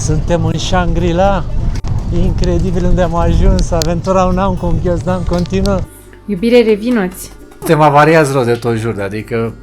Suntem în Shangri-La. Incredibil unde am ajuns. Aventura un an cu ghiozdan continuă. Iubire, revinoți. Suntem avariați rău de tot jur, adică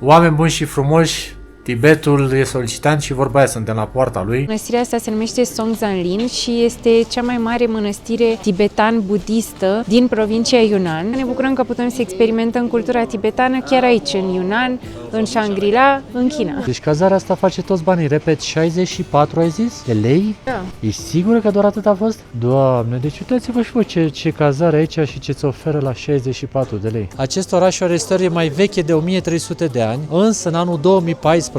oameni buni și frumoși. Tibetul e solicitant și vorba aia, suntem la poarta lui. Mănăstirea asta se numește Songzanlin și este cea mai mare mănăstire tibetan-budistă din provincia Yunnan. Ne bucurăm că putem să experimentăm cultura tibetană chiar aici, în Yunnan, în Shangri-La, în China. Deci cazarea asta face toți banii, repet, 64 ai zis? De lei? Da. Ești sigură că doar atât a fost? Doamne, deci uitați-vă și voi ce cazare aici și ce ți oferă la 64 de lei. Acest oraș are o istorie mai veche de 1300 de ani, însă în anul 2014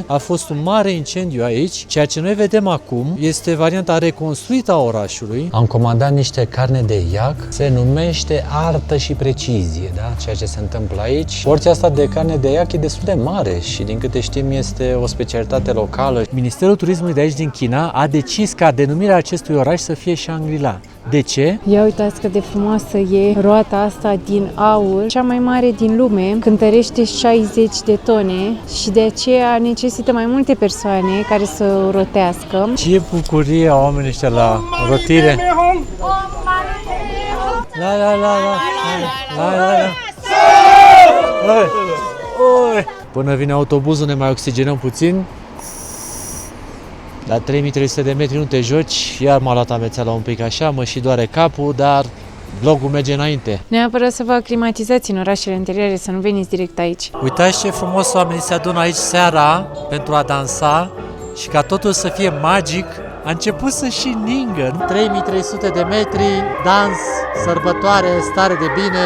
a fost un mare incendiu aici. Ceea ce noi vedem acum este varianta reconstruită a orașului. Am comandat niște carne de iac, se numește artă și precizie, da? Ceea ce se întâmplă aici. Porția asta de carne de iac e destul de mare și din câte știm este o specialitate locală. Ministerul Turismului de aici din China a decis ca denumirea acestui oraș să fie Shangri-La. De ce? Ia uitați cât de frumoasă e roata asta din aur, cea mai mare din lume, cântărește 60 de tone și de aceea necesită mai multe persoane care să o rotească. Ce bucurie au oamenii ăștia la rotire! Până vine autobuzul ne mai oxigenăm puțin. La 3300 de metri nu te joci, iar m-a luat amețeala un pic așa, mă și doare capul, dar vlogul merge înainte. Neapărat să vă aclimatizați în orașele interioare, să nu veniți direct aici. Uitați ce frumos oamenii se adună aici seara pentru a dansa și ca totul să fie magic, a început să și ningă. 3300 de metri, dans, sărbătoare, stare de bine.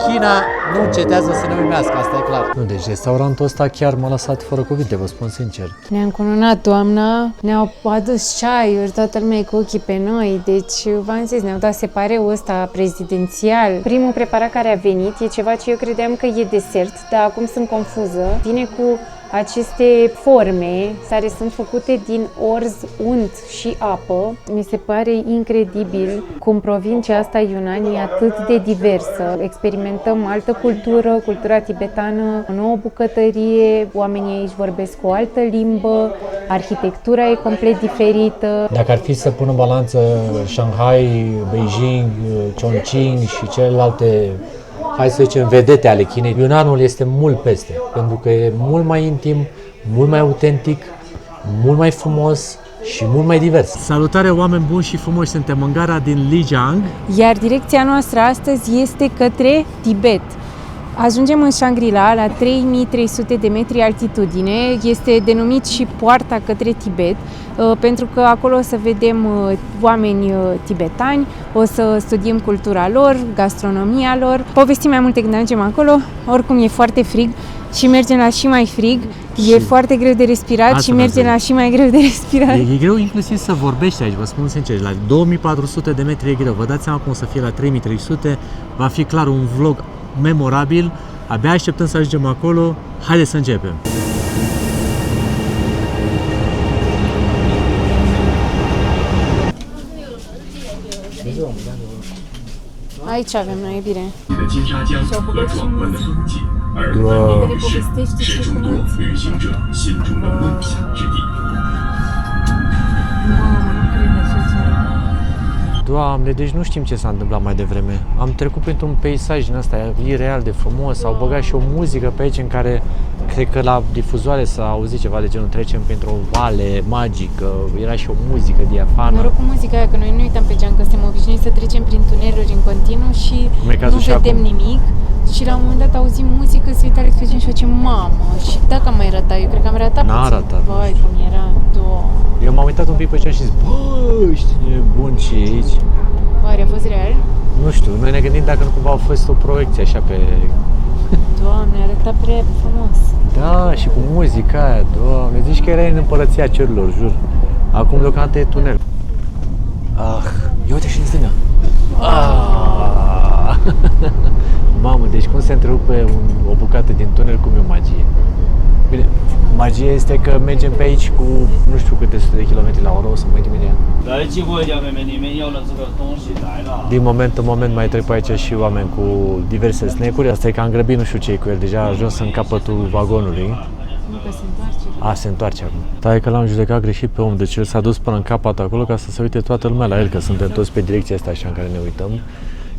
China nu încetează să ne uimească, asta e clar. Nu, deci restaurantul ăsta chiar m-a lăsat fără cuvinte, vă spun sincer. Ne-a încununat doamna, ne-au adus ceaiuri, toată lumea e cu ochii pe noi, deci v-am zis, ne-au dat separeul ăsta prezidențial. Primul preparat care a venit e ceva ce eu credeam că e desert, dar acum sunt confuză. Vine cu aceste forme care sunt făcute din orz, unt și apă. Mi se pare incredibil cum provincia asta Yunnan e atât de diversă. Experimentăm altă cultură, cultura tibetană, o nouă bucătărie, oamenii aici vorbesc o altă limbă, arhitectura e complet diferită. Dacă ar fi să pun în balanță Shanghai, Beijing, Chongqing și celelalte, hai să zicem, vedete ale Chinei, Yunnanul este mult peste, pentru că e mult mai intim, mult mai autentic, mult mai frumos și mult mai divers. Salutare, oameni buni și frumoși, suntem în gara din Lijiang. Iar direcția noastră astăzi este către Tibet. Ajungem în Shangri-La, la 3300 de metri altitudine, este denumit și poarta către Tibet, pentru că acolo o să vedem oameni tibetani, o să studiem cultura lor, gastronomia lor, povestim mai multe când ajungem acolo, oricum e foarte frig și mergem la și mai frig, e foarte greu de respirat și mergem la și mai greu de respirat. E greu inclusiv să vorbești aici, vă spun sincer, la 2400 de metri e greu, vă dați seama cum o să fie la 3300, va fi clar un vlog memorabil, abia așteptăm să ajungem acolo, haideți să începem! Aici avem noi, e bine. Doamne, deci nu știm ce s-a întâmplat mai devreme. Am trecut printr-un peisaj din ăsta ireal de frumos, au băgat și o muzică pe aici în care cred că la difuzoare s-a auzit ceva de genul trecem printr-o vale magică, era și o muzică diafană. Noroc cu muzica aia, că noi nu uităm pe geam, că suntem obișnuiți să trecem prin tuneluri în continuu și nu vedem nimic. Și la un moment dat auzim muzică, se uită Alex pe geam și face mamă, și dacă am mai ratat, eu cred că am ratat N-a puțin. ratat. Vai, cum era, Doamne. Eu m-am uitat un pic pe geam și zis, bă, știi, bun și aici. Oare a fost real? Nu știu, noi ne gândim dacă nu cumva a fost o proiecție așa pe... Doamne, arăta prea frumos. Da, și cu muzica aia, Doamne, zici că erai în împărăția cerurilor, jur. Acum deocamdată e tunel. Ia uite și în stânga. Mamă, deci cum se întrerupe o bucată din tunel, cum e o magie. Bine, magia este că mergem pe aici cu nu știu câte sute de kilometri la oră, o să mă uit imediat. Din moment în moment mai trec pe aici și oameni cu diverse snack-uri. Asta e că am grăbit nu știu ce cu el, deja a ajuns în capătul vagonului. Nu că se întoarce. Se întoarce acum. Stai că l-am judecat greșit pe om, deci el s-a dus până în capăt acolo ca să se uite toată lumea la el, că suntem toți pe direcția asta așa în care ne uităm.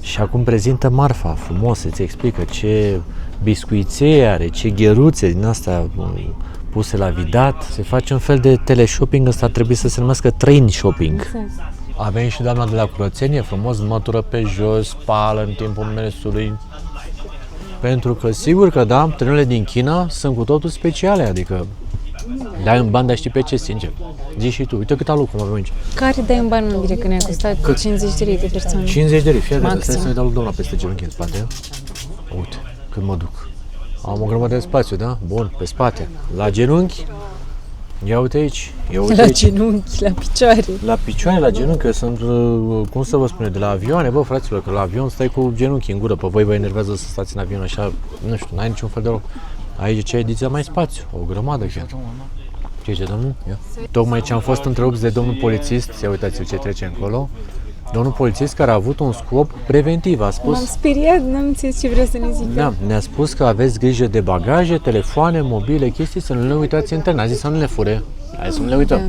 Și acum prezintă marfa, frumos, îți explică ce biscuiței are, ce gheruțe din astea puse la vidat. Se face un fel de teleshopping, ăsta ar trebui să se numească train shopping. Exact. Avem și doamna de la curățenie, frumos, mătură pe jos, spală în timpul mersului. Pentru că, sigur că da, trenurile din China sunt cu totul speciale, adică dai în bani, dar știi pe ce, sincer. Zici și tu, uite cât lucru avem aici. Care dai în bani, Mire, că ne-a costat 50 de lei de persoană? 50 de lei, fii atent, Maxim. stai să-i dau lui doamna peste genunchi în spate. Uite, cât mă duc. Am o grămadă de spațiu, da? Bun, pe spate. La genunchi, ia uite aici, ia uite La aici. genunchi, la picioare. La picioare, la genunchi, că sunt, cum să vă spune, de la avioane, bă, fraților, că la avion stai cu genunchii în gură, pe voi vă enervează să stați în avion așa, nu știu, n-ai niciun fel de loc. Aici ce ediția mai spațiu, o grămadă chiar. Ce zice, domnul? Ia. Tocmai ce am fost întrerupți de domnul polițist, ia uitați-vă ce trece încolo, domnul polițist care a avut un scop preventiv, a spus... M-am speriat, n-am înțeles ce vrea să ne zică. Da, ne-a spus că aveți grijă de bagaje, telefoane, mobile, chestii, să nu le uitați în tren, a zis să nu le fure, hai să nu le uităm. Da.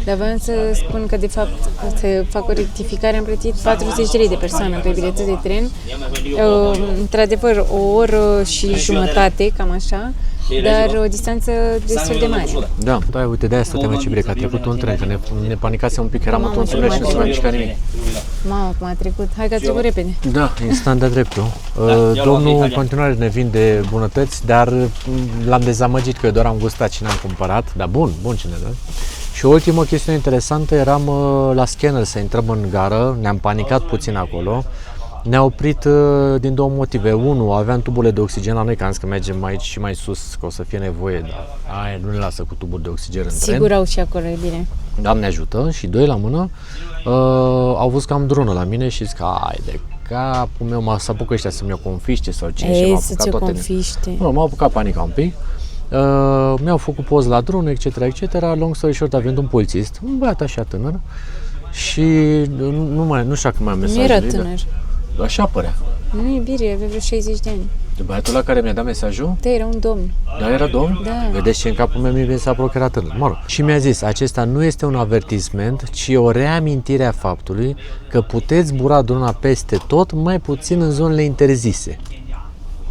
Dar vreau să spun că, de fapt, să fac o rectificare, am plătit 40 de lei de persoană pe biletul de tren. Într-adevăr, o oră și jumătate, cam așa, dar o distanță destul de mare. Da, da, uite, de-aia stăteam aici bine, că a trecut un tren, că ne panicasem un pic, că eram Mamă, într-un tunel și nu se mai mișca nimic. Mamă, cum a trecut. Hai că a trecut repede. Da, instant de dreptul. Domnul în continuare ne vinde bunătăți, dar l-am dezamăgit că eu doar am gustat și n-am cumpărat, dar bun ce ne dă. Și o ultimă chestiune interesantă, eram la scanner să intrăm în gară, ne-am panicat puțin acolo. Ne-a oprit din două motive. Unu, aveam tuburile de oxigen la noi, că am zis că mergem aici și mai sus, că o să fie nevoie, dar aia nu ne lasă cu tuburi de oxigen în tren. Sigur au și acolo, e bine. Doamne ajută. Și doi la mână, au văzut că am dronă la mine și zic că ai de capul meu, să apucă ăștia să mi-o confiște sau cine și m-a Să apucat ți-o toate. confiște. Nu, m-a apucat panica un pic. Mi-au făcut poz la dron, etc. Long story short, având un polițist, un băiat așa tânăr, și nu știu dacă mai am Nu mesajele. era tânăr. Dar așa părea. Nu e bine, avea vreo 60 de ani. De băiatul la care mi-a dat mesajul, Da, era un domn. da, era domn? Da. Vedeți ce în capul meu mi-a venit să aproape că era tânăr. Mă rog. Și mi-a zis, acesta nu este un avertisment, ci o reamintire a faptului că puteți zbura drona peste tot, mai puțin în zonele interzise.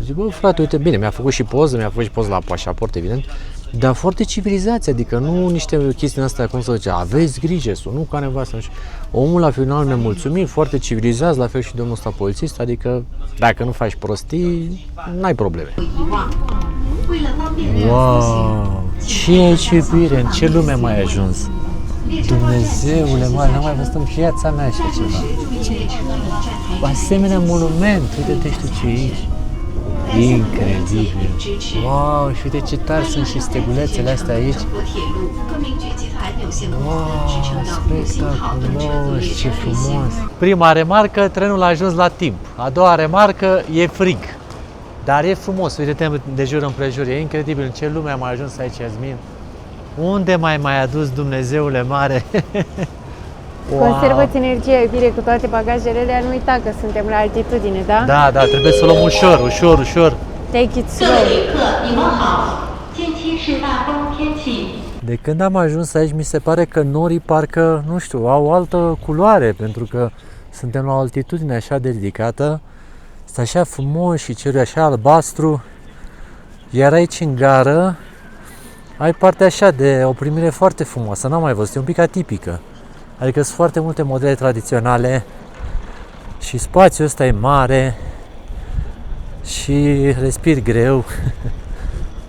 Zic, bă, frate, uite, bine, mi-a făcut și poză la pașaport, evident, dar foarte civilizați, adică nu niște chestii din astea, cum să zice, aveți grijă, nu ca nevastă, nu știu. Omul la final ne-a mulțumit, foarte civilizați, la fel și domnul ăsta polițist, adică dacă nu faci prostii, n-ai probleme. Wow! Ce iubire, în ce lume mai ai ajuns? Dumnezeule mare, n-am mai văzut în viața mea așa ceva. Asemenea monument, uite-te știu ce e aici. Incredibil! Wow, și uite ce tari sunt și stegulețele astea aici. Wow, spectaculos, ce frumos! Prima remarcă, trenul a ajuns la timp. A doua remarcă, e frig. Dar e frumos, uite-te de jur împrejur, e incredibil în ce lume am ajuns aici, Iasmin. Unde mai adus Dumnezeule mare? Wow. Conservă-ți energia, iubire, cu toate bagajele alea, nu uita că suntem la altitudine, da? Da, trebuie să o luăm ușor. Take it slow. De când am ajuns aici, mi se pare că norii parcă, nu știu, au o altă culoare, pentru că suntem la o altitudine așa de ridicată. Este așa frumos și cerul așa albastru. Iar aici în gară ai partea așa de o primire foarte frumoasă, n-am mai văzut, e un pic atipică. Adică sunt foarte multe modele tradiționale și spațiul ăsta e mare și respir greu.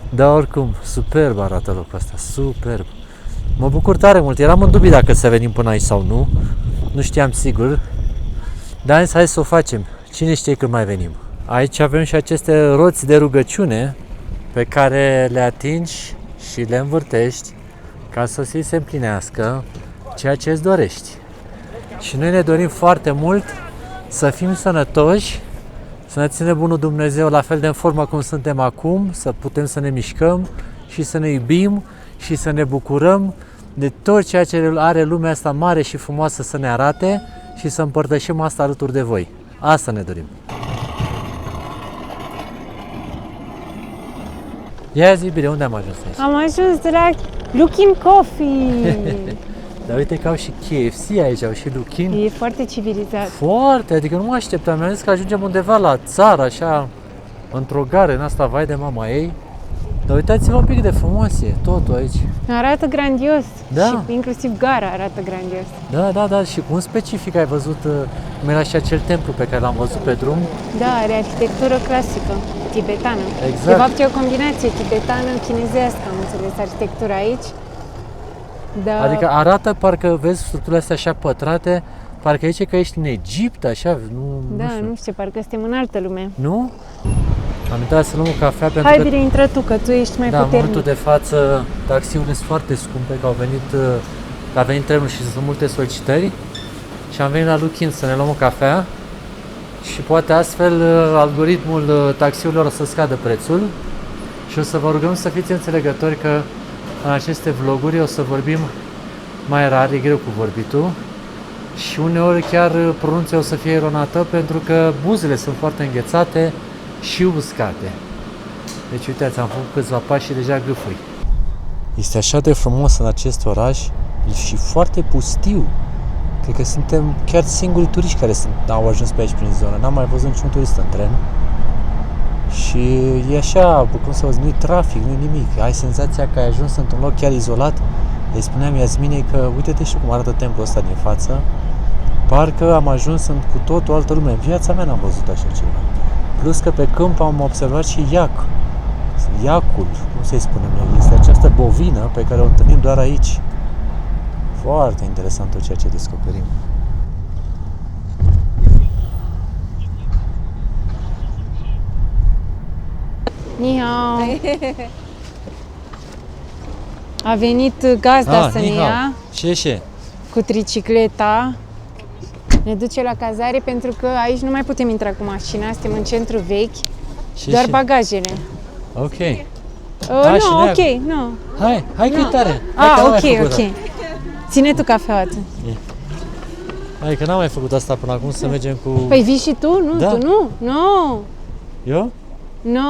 Dar oricum, superb arată locul ăsta, superb. Mă bucur tare mult, eram în dubii dacă să venim până aici sau nu, nu știam sigur, dar am zis, hai să o facem, cine știe când mai venim. Aici avem și aceste roți de rugăciune pe care le atingi și le învârtești ca să ți se împlinească ceea ce îți dorești. Și noi ne dorim foarte mult să fim sănătoși, să ne ține bunul Dumnezeu la fel de în formă cum suntem acum, să putem să ne mișcăm și să ne iubim și să ne bucurăm de tot ceea ce are lumea asta mare și frumoasă să ne arate și să împărtășim asta alături de voi. Asta ne dorim. Ia zi bine, unde am ajuns aici? Am ajuns de la Luckin Coffee. Dar uite că au și KFC aici, au și Luckin. E foarte civilizat. Foarte, adică nu mă așteptam, mi-am zis că ajungem undeva la țară, așa, într-o gară în asta, vai de mama ei. Dar uitați-vă un pic de frumos e totul aici. Arată grandios. Da. Și inclusiv gara arată grandios. Da, și cum specific ai văzut, cum era și acel templu pe care l-am văzut pe drum. Da, are arhitectură clasică, tibetană. Exact. De fapt e o combinație tibetană-chinezească, am înțeles, arhitectura aici. Da. Adică arată, parcă vezi structurile astea așa pătrate, parcă aici că ești în Egipt, așa, Da, nu știu. nu știu, parcă suntem în altă lume. Nu? Am intrat să luăm o cafea pentru Hai, că... bine, intră tu, că tu ești mai Da, în puternic. momentul de față taxiurile sunt foarte scumpe, că a venit trenul și sunt multe solicitări și am venit la Luckin să ne luăm o cafea și poate astfel algoritmul taxiurilor o să scadă prețul și o să vă rugăm să fiți înțelegători că în aceste vloguri o să vorbim mai rar, e greu cu vorbitul și uneori chiar pronunția o să fie eronată pentru că buzele sunt foarte înghețate și uscate. Deci uitați, am făcut câțiva pași și deja gâfâi. Este așa de frumos în acest oraș și foarte pustiu. Cred că suntem chiar singurii turiști care au ajuns pe aici prin zonă. N-am mai văzut niciun turist în tren. Și e așa, cum să vă zic, nu-i trafic, nu-i nimic. Ai senzația că ai ajuns într-un loc chiar izolat. Îi spuneam Iasminei că uite-te și cum arată templul ăsta din față. Parcă am ajuns în cu totul altă lume. În viața mea n-am văzut așa ceva. Plus că pe câmp am observat și iacul, cum să-i spunem noi, este această bovină pe care o întâlnim doar aici. Foarte interesant tot ceea ce descoperim. Ni hao. A venit gazda să ne ia Ce? cu tricicleta. Ne duce la cazare pentru că aici nu mai putem intra cu mașina, suntem în centru vechi, doar bagajele. Ok. Nu, și ok, nu. Hai că e tare. Ok. Ține tu cafeaua atunci. Hai că n-am mai făcut asta până acum, să mergem cu... Păi vii și tu? Nu, Da. tu nu. Nu. Eu? Nu.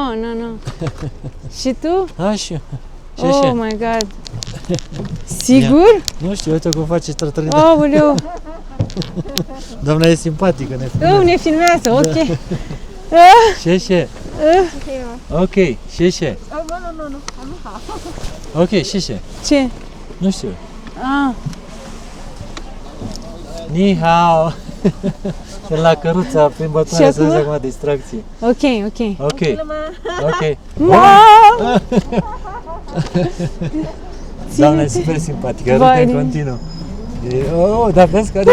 Și tu? Și eu. Oh my god. Sigur? Nu știu, uite cum face trătrănirea. Aoleu. Doamna e simpatică, ne filmează. Ne filmează, ok. Ce? Ok, ce? Nu. Ok, ce? Ce? Nu știu. Ah, Ni hao. Sunt la căruța prin Și bătoare să vezi acum? acum distracție. ok. Ok. Ține-te. Doamna e super simpatică, Vai, râde în continuu. Dar vezi că are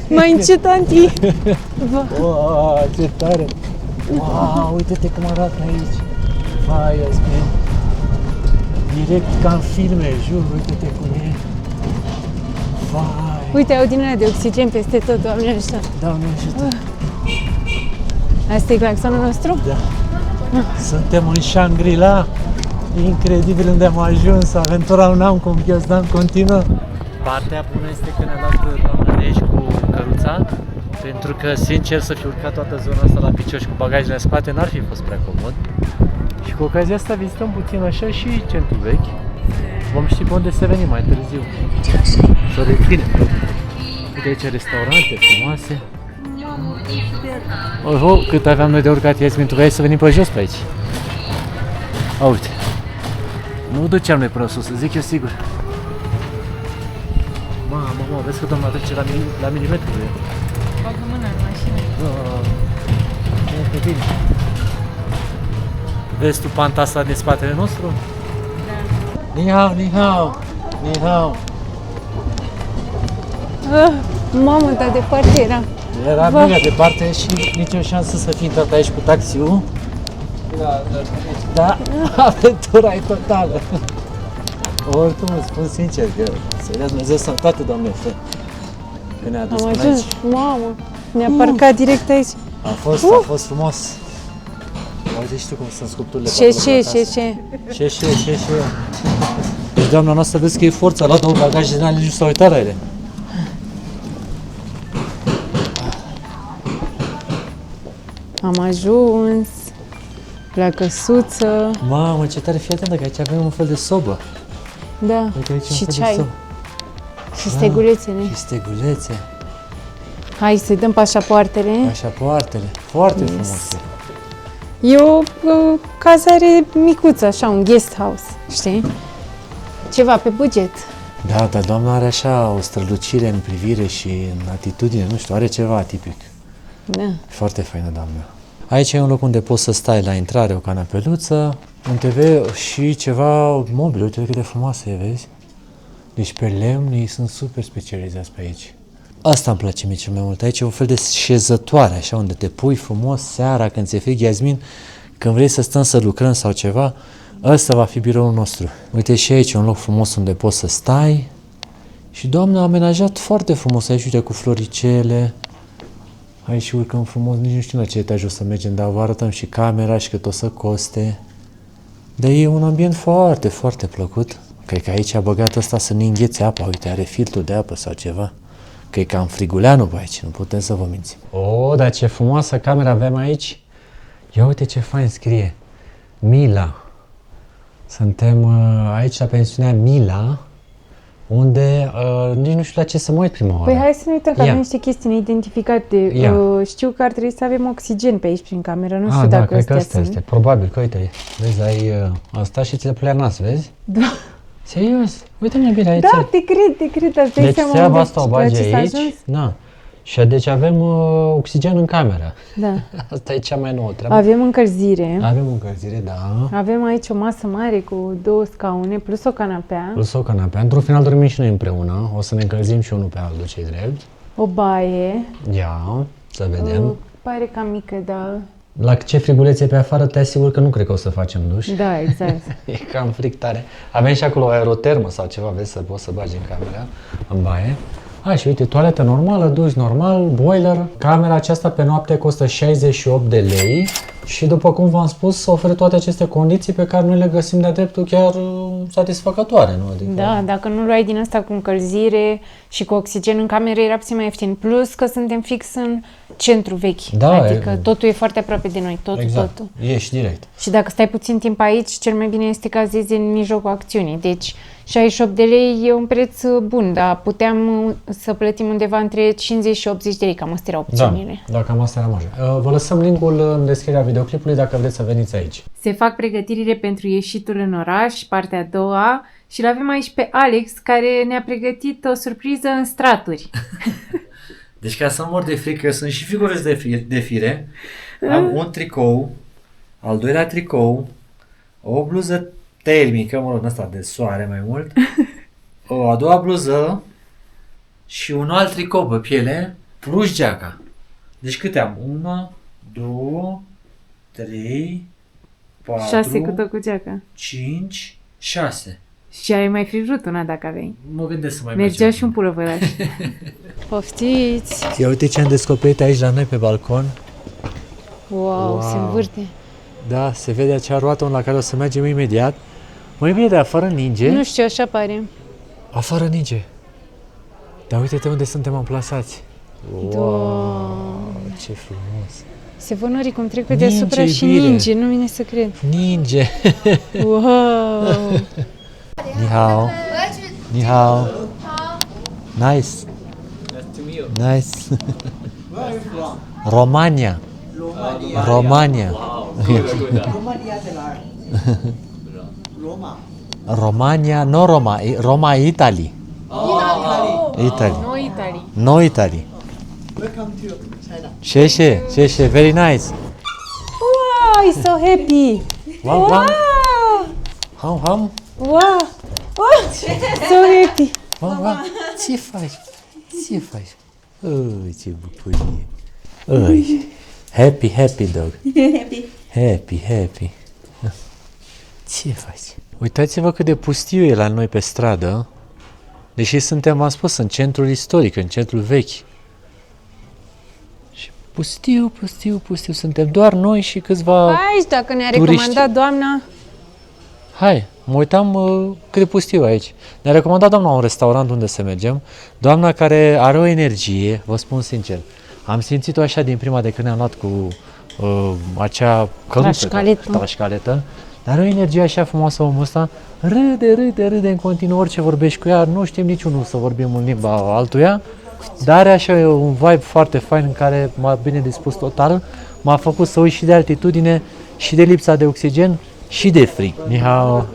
Mai încet, Anti. ce tare! Wow, uite-te cum arată aici! Vai, Iasmin! Direct ca în filme, jur, uite-te cum e! Vai! Uite, au din alea de oxigen peste tot, Doamne ajută. Doamne ajută! Asta e claxonul nostru? Da. Suntem în Shangri-La, incredibil unde am ajuns, aventura un an cu ghiozdan continuă. Partea bună este că ne-a luat doamna de aici cu căruța, pentru că, sincer, să fi urcat toată zona asta la picior și cu bagajele în spate n-ar fi fost prea comod. Și cu ocazia asta vizităm puțin așa și centrul vechi. Vom ști pe unde să venim mai târziu. Să reținem. Uite aici restaurante frumoase. Cât aveam noi de urcat, Iasmin, tu vrei să venim pe jos pe aici? Uite. Nu duceam noi până sus, zic eu sigur. Mamă, vezi că doamna trece la milimetru. Bagă mâna în mașină. Foarte bine. Vezi tu panta asta din spatele nostru? Da. Ni hao. Mamă, dar departe era. Era mega departe și nicio șansă să fi intrat aici cu taxiul. Da, aventura e totală. Oricum îți spun sincer că să-i dea Dumnezeu sănătate, Doamne, că ne-a adus Am până ajuns, aici. mamă, ne-a parcat direct aici. A fost frumos. Uite și tu cum sunt sculpturile. Ce? Ce. Deci doamna noastră vezi că e forța, a luat două bagaje din alea, nici nu s-a uitat la ele. Am ajuns la căsuță. Mamă, ce tare, fii atentă că aici avem un fel de sobă. Da. Uite aici Și un fel de ceai. sobă. Și stegulețele. Și stegulețe, Hai să-i dăm pașapoartele. pașapoartele. Foarte frumos. E o cazare micuță, așa, un guest house, știi? Ceva pe buget. Da, dar doamna are așa o strălucire în privire și în atitudine, nu știu, are ceva atipic. Da. Foarte faină, doamna. Aici e un loc unde poți să stai la intrare, o canapeluță, un TV și ceva mobil. Uite cât de frumoasă e, vezi? Deci pe lemn ei sunt super specializați pe aici. Asta îmi place mie cel mai mult. Aici e un fel de șezătoare, așa, unde te pui frumos seara când ți-e frig, Iasmin, când vrei să stăm să lucrăm sau ceva, ăsta va fi biroul nostru. Uite și aici e un loc frumos unde poți să stai și doamna a amenajat foarte frumos aici, uite, cu floricele. Aici urcăm frumos, nici nu știu la ce etaj o să mergem, dar vă arătăm și camera și cât o să coste. Dar e un ambient foarte, foarte plăcut. Cred că aici a băgat ăsta să ne înghețe apa, uite, are filtru de apă sau ceva. Că e cam friguleanu pe aici, nu putem să vă mințim. Oh, dar ce frumoasă camera avem aici. Ia uite ce fain scrie. Mila. Suntem aici la pensiunea Mila, unde nici nu știu la ce să mă uit prima oară. Păi hai să ne uităm, că Ia. avem niște chestii neidentificate. Ia. Știu că ar trebui să avem oxigen pe aici prin cameră, nu știu da, dacă cred că astea asta sunt. este. Probabil că, uite, vezi, ai asta și ți le pui la nas, vezi? Da. Serios? Uite-mi bine aici. Da, te cred, asta Deci treaba asta o la bagi ce s-a aici. ajuns? Da. Și deci avem oxigen în cameră. Da. Asta e cea mai nouă treabă. Avem încălzire. Avem încălzire, da. Avem aici o masă mare cu 2 scaune plus o canapea, Plus o canapea. Într-un final dormim și noi împreună. O să ne încălzim și unul pe altul, ce-i drept. o baie. Ia, să vedem. Pare cam mică, dar... La ce frigulețe pe afară, te asigur că nu cred că o să facem duș. Da, exact. E cam fric tare. Avem și acolo o aerotermă sau ceva, vezi, să poți să bagi în camera, în baie. Și uite, toaletă normală, duș normal, boiler. Camera aceasta pe noapte costă 68 de lei și după cum v-am spus, oferă toate aceste condiții pe care noi le găsim de-a dreptul chiar satisfăcătoare, nu? Adică... Da, dacă nu luai din asta cu încălzire și cu oxigen în cameră, era puțin mai ieftin. Plus că suntem fix în centru vechi. Da, adică e... totul e foarte aproape de noi, totul. Exact, ieși direct. Și dacă stai puțin timp aici, cel mai bine este că zezi în mijlocul acțiunii. Deci 68 de lei e un preț bun, dar puteam să plătim undeva între 50 și 80 de lei, cam astea erau opțiunile. Da, cam asta era marja. Vă lăsăm linkul în descrierea videoclipului dacă vreți să veniți aici. Se fac pregătirile pentru ieșitul în oraș, partea a doua, și l-avem aici pe Alex, care ne-a pregătit o surpriză în straturi. Deci ca să mor de frică, sunt și figureți de fire, am un tricou, al doilea tricou, o bluză termică, mă rog, asta de soare mai mult, o a doua bluză și un alt tricou pe piele, plus geaca. Deci câte am? 1, 2, 3, 4, 6 cu tot cu geaca. 5, 6. Și ai mai fi vrut una dacă aveai. Mă gândesc să mai Mergea și un pulovăraș. Poftiți! Ia uite ce am descoperit aici la noi pe balcon. Wow, se învârte. Da, se vede acea roată la care o să mergem imediat. Măi bine, dar afară ninge. Nu știu, așa pare. Afară ninge. Dar uite-te unde suntem amplasați. Wow, ce frumos. Se văd norii cum trec pe Ninge, deasupra și iubire. ninge, nu vine să cred. Ninge. Wow! Ni hao. Ni hao. Nice. Nice. Romania. Romania. Romania, no Roma, Roma Italy. Italy. No Italy. No Italy. Welcome to China. Sheshe, very nice. Wow, he's so happy! Wow, wow. Ham. Wow! Oh, so happy! Wow. Ce faci? Ce bucurie. Oi. Happy dog. Happy. Ce faci? Uitați-vă cât de pustiu e la noi pe stradă. Deși suntem, v-am spus, în centrul istoric, în centrul vechi. Și pustiu. Suntem doar noi și câțiva... Aici, dacă ne-a turiști. recomandat doamna... Hai, mă uitam cât de pustiu aici. Ne-a recomandat doamna un restaurant unde să mergem. Doamna care are o energie, vă spun sincer. Am simțit-o așa din prima de când ne-am luat cu acea căluță, trașcaletă, dar o energie așa frumoasă omul ăsta, râde în continuu, orice vorbești cu ea, nu știm niciunul să vorbim în limba altuia, dar are așa un vibe foarte fain în care m-a bine dispus total, m-a făcut să uit și de altitudine, și de lipsa de oxigen, și de frig. Nihao!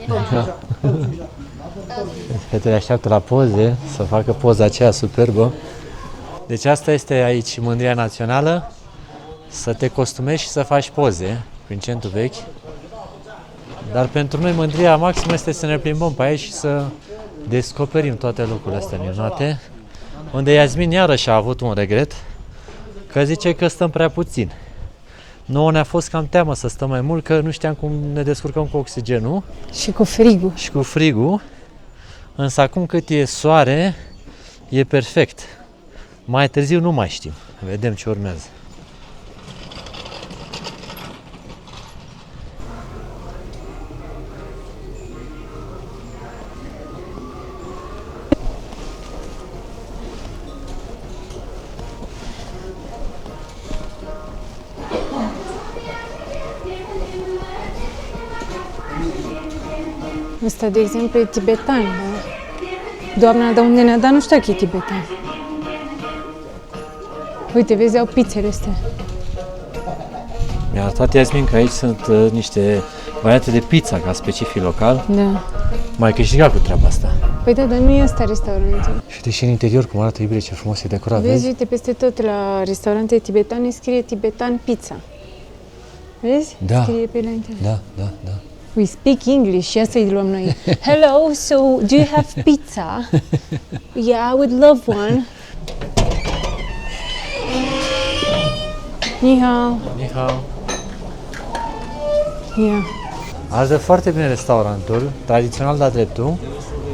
Fetele așteaptă la poze, să facă poza aceea superbă. Deci asta este aici mândria națională, să te costumezi și să faci poze prin centru vechi. Dar pentru noi mândria maximă este să ne plimbăm pe aici și să descoperim toate lucrurile astea minunate. Unde Iasmin iarăși a avut un regret, că zice că stăm prea puțin. Nouă ne-a fost cam teamă să stăm mai mult, că nu știam cum ne descurcăm cu oxigenul. Și cu frigul. Și cu frigul. Însă acum cât e soare, e perfect. Mai târziu nu mai știm. Vedem ce urmează. Ăsta, de exemplu, e tibetan, da? Doamna de unde ne-a dat nu știu că e tibetan. Uite, vezi, au pizzele astea. Mi-a arătat Iasmin că aici sunt niște variante de pizza ca specific local. Da. Mai câștigat cu treaba asta. Păi da, dar nu e ăsta restaurantul. Și uite și în interior cum arată iubire, ce frumos e decorat, Vezi, uite, peste tot la restaurante tibetane scrie tibetan pizza. Vezi? Da. Scrie pe la interior. Da. We speak English și asta îi luăm noi. Hello, so do you have pizza? Yeah, I would love one. Ni hao. Ni hao. Yeah. Arată foarte bine restaurantul, tradițional de-a dreptul,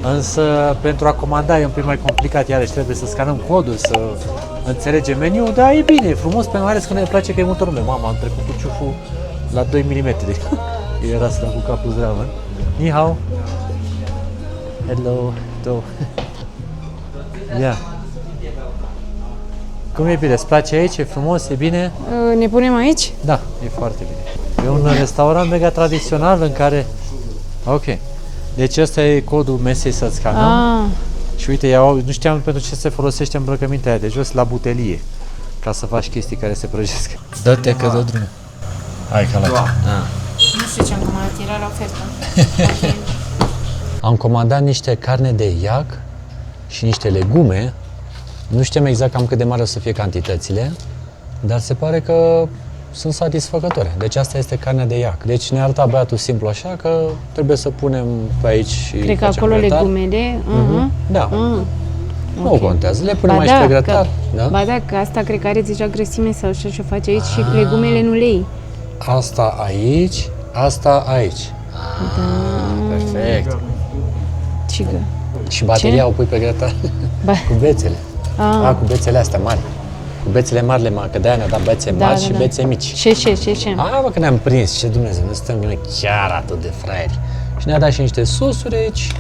însă pentru a comanda e un pic mai complicat, iarăși trebuie să scanăm codul, să înțelegem meniul, dar e bine, e frumos, pe mai ales că ne place că e multă lume. Mama, am trecut cu ciuful la 2 mm. Era să dau cu capul zdravă. Ni hao. Hello. Do. Ia. Cum e bine? Îți place aici? E frumos? E bine? Ne punem aici? Da, e foarte bine. E un restaurant mega tradițional în care... Ok. Deci ăsta e codul mesei să scanăm. Și uite, nu știam pentru ce se folosește îmbrăcămintea aia de jos la butelie. Ca să faci chestii care se prăjesc. Dă-te că dă drumul. Hai că la Nu știu ce am comandat, era la ofertă. Okay. Am comandat niște carne de iac și niște legume. Nu știm exact cam cât de mare o să fie cantitățile, dar se pare că sunt satisfăcătoare. Deci asta este carnea de iac. Deci ne arăta băiatul simplu așa că trebuie să punem pe aici și cred că acolo grătar. Legumele. Da. Nu contează, le punem aici pe grătar. Da? Ba da, că asta cred că are deja grăsime sau așa și o face aici și legumele nu le iei. Asta aici, asta aici. Perfect. Cigă. Și bateria o pui pe grătar? Cu bețele. Cu bețele astea mari. Cu bețele mari, că de-aia ne-a dat bețe mari și bețe mici. Ce? Bă, că ne-am prins, ce Dumnezeu, nu suntem noi chiar atât de fraieri. Și ne-a dat și niște sosuri aici.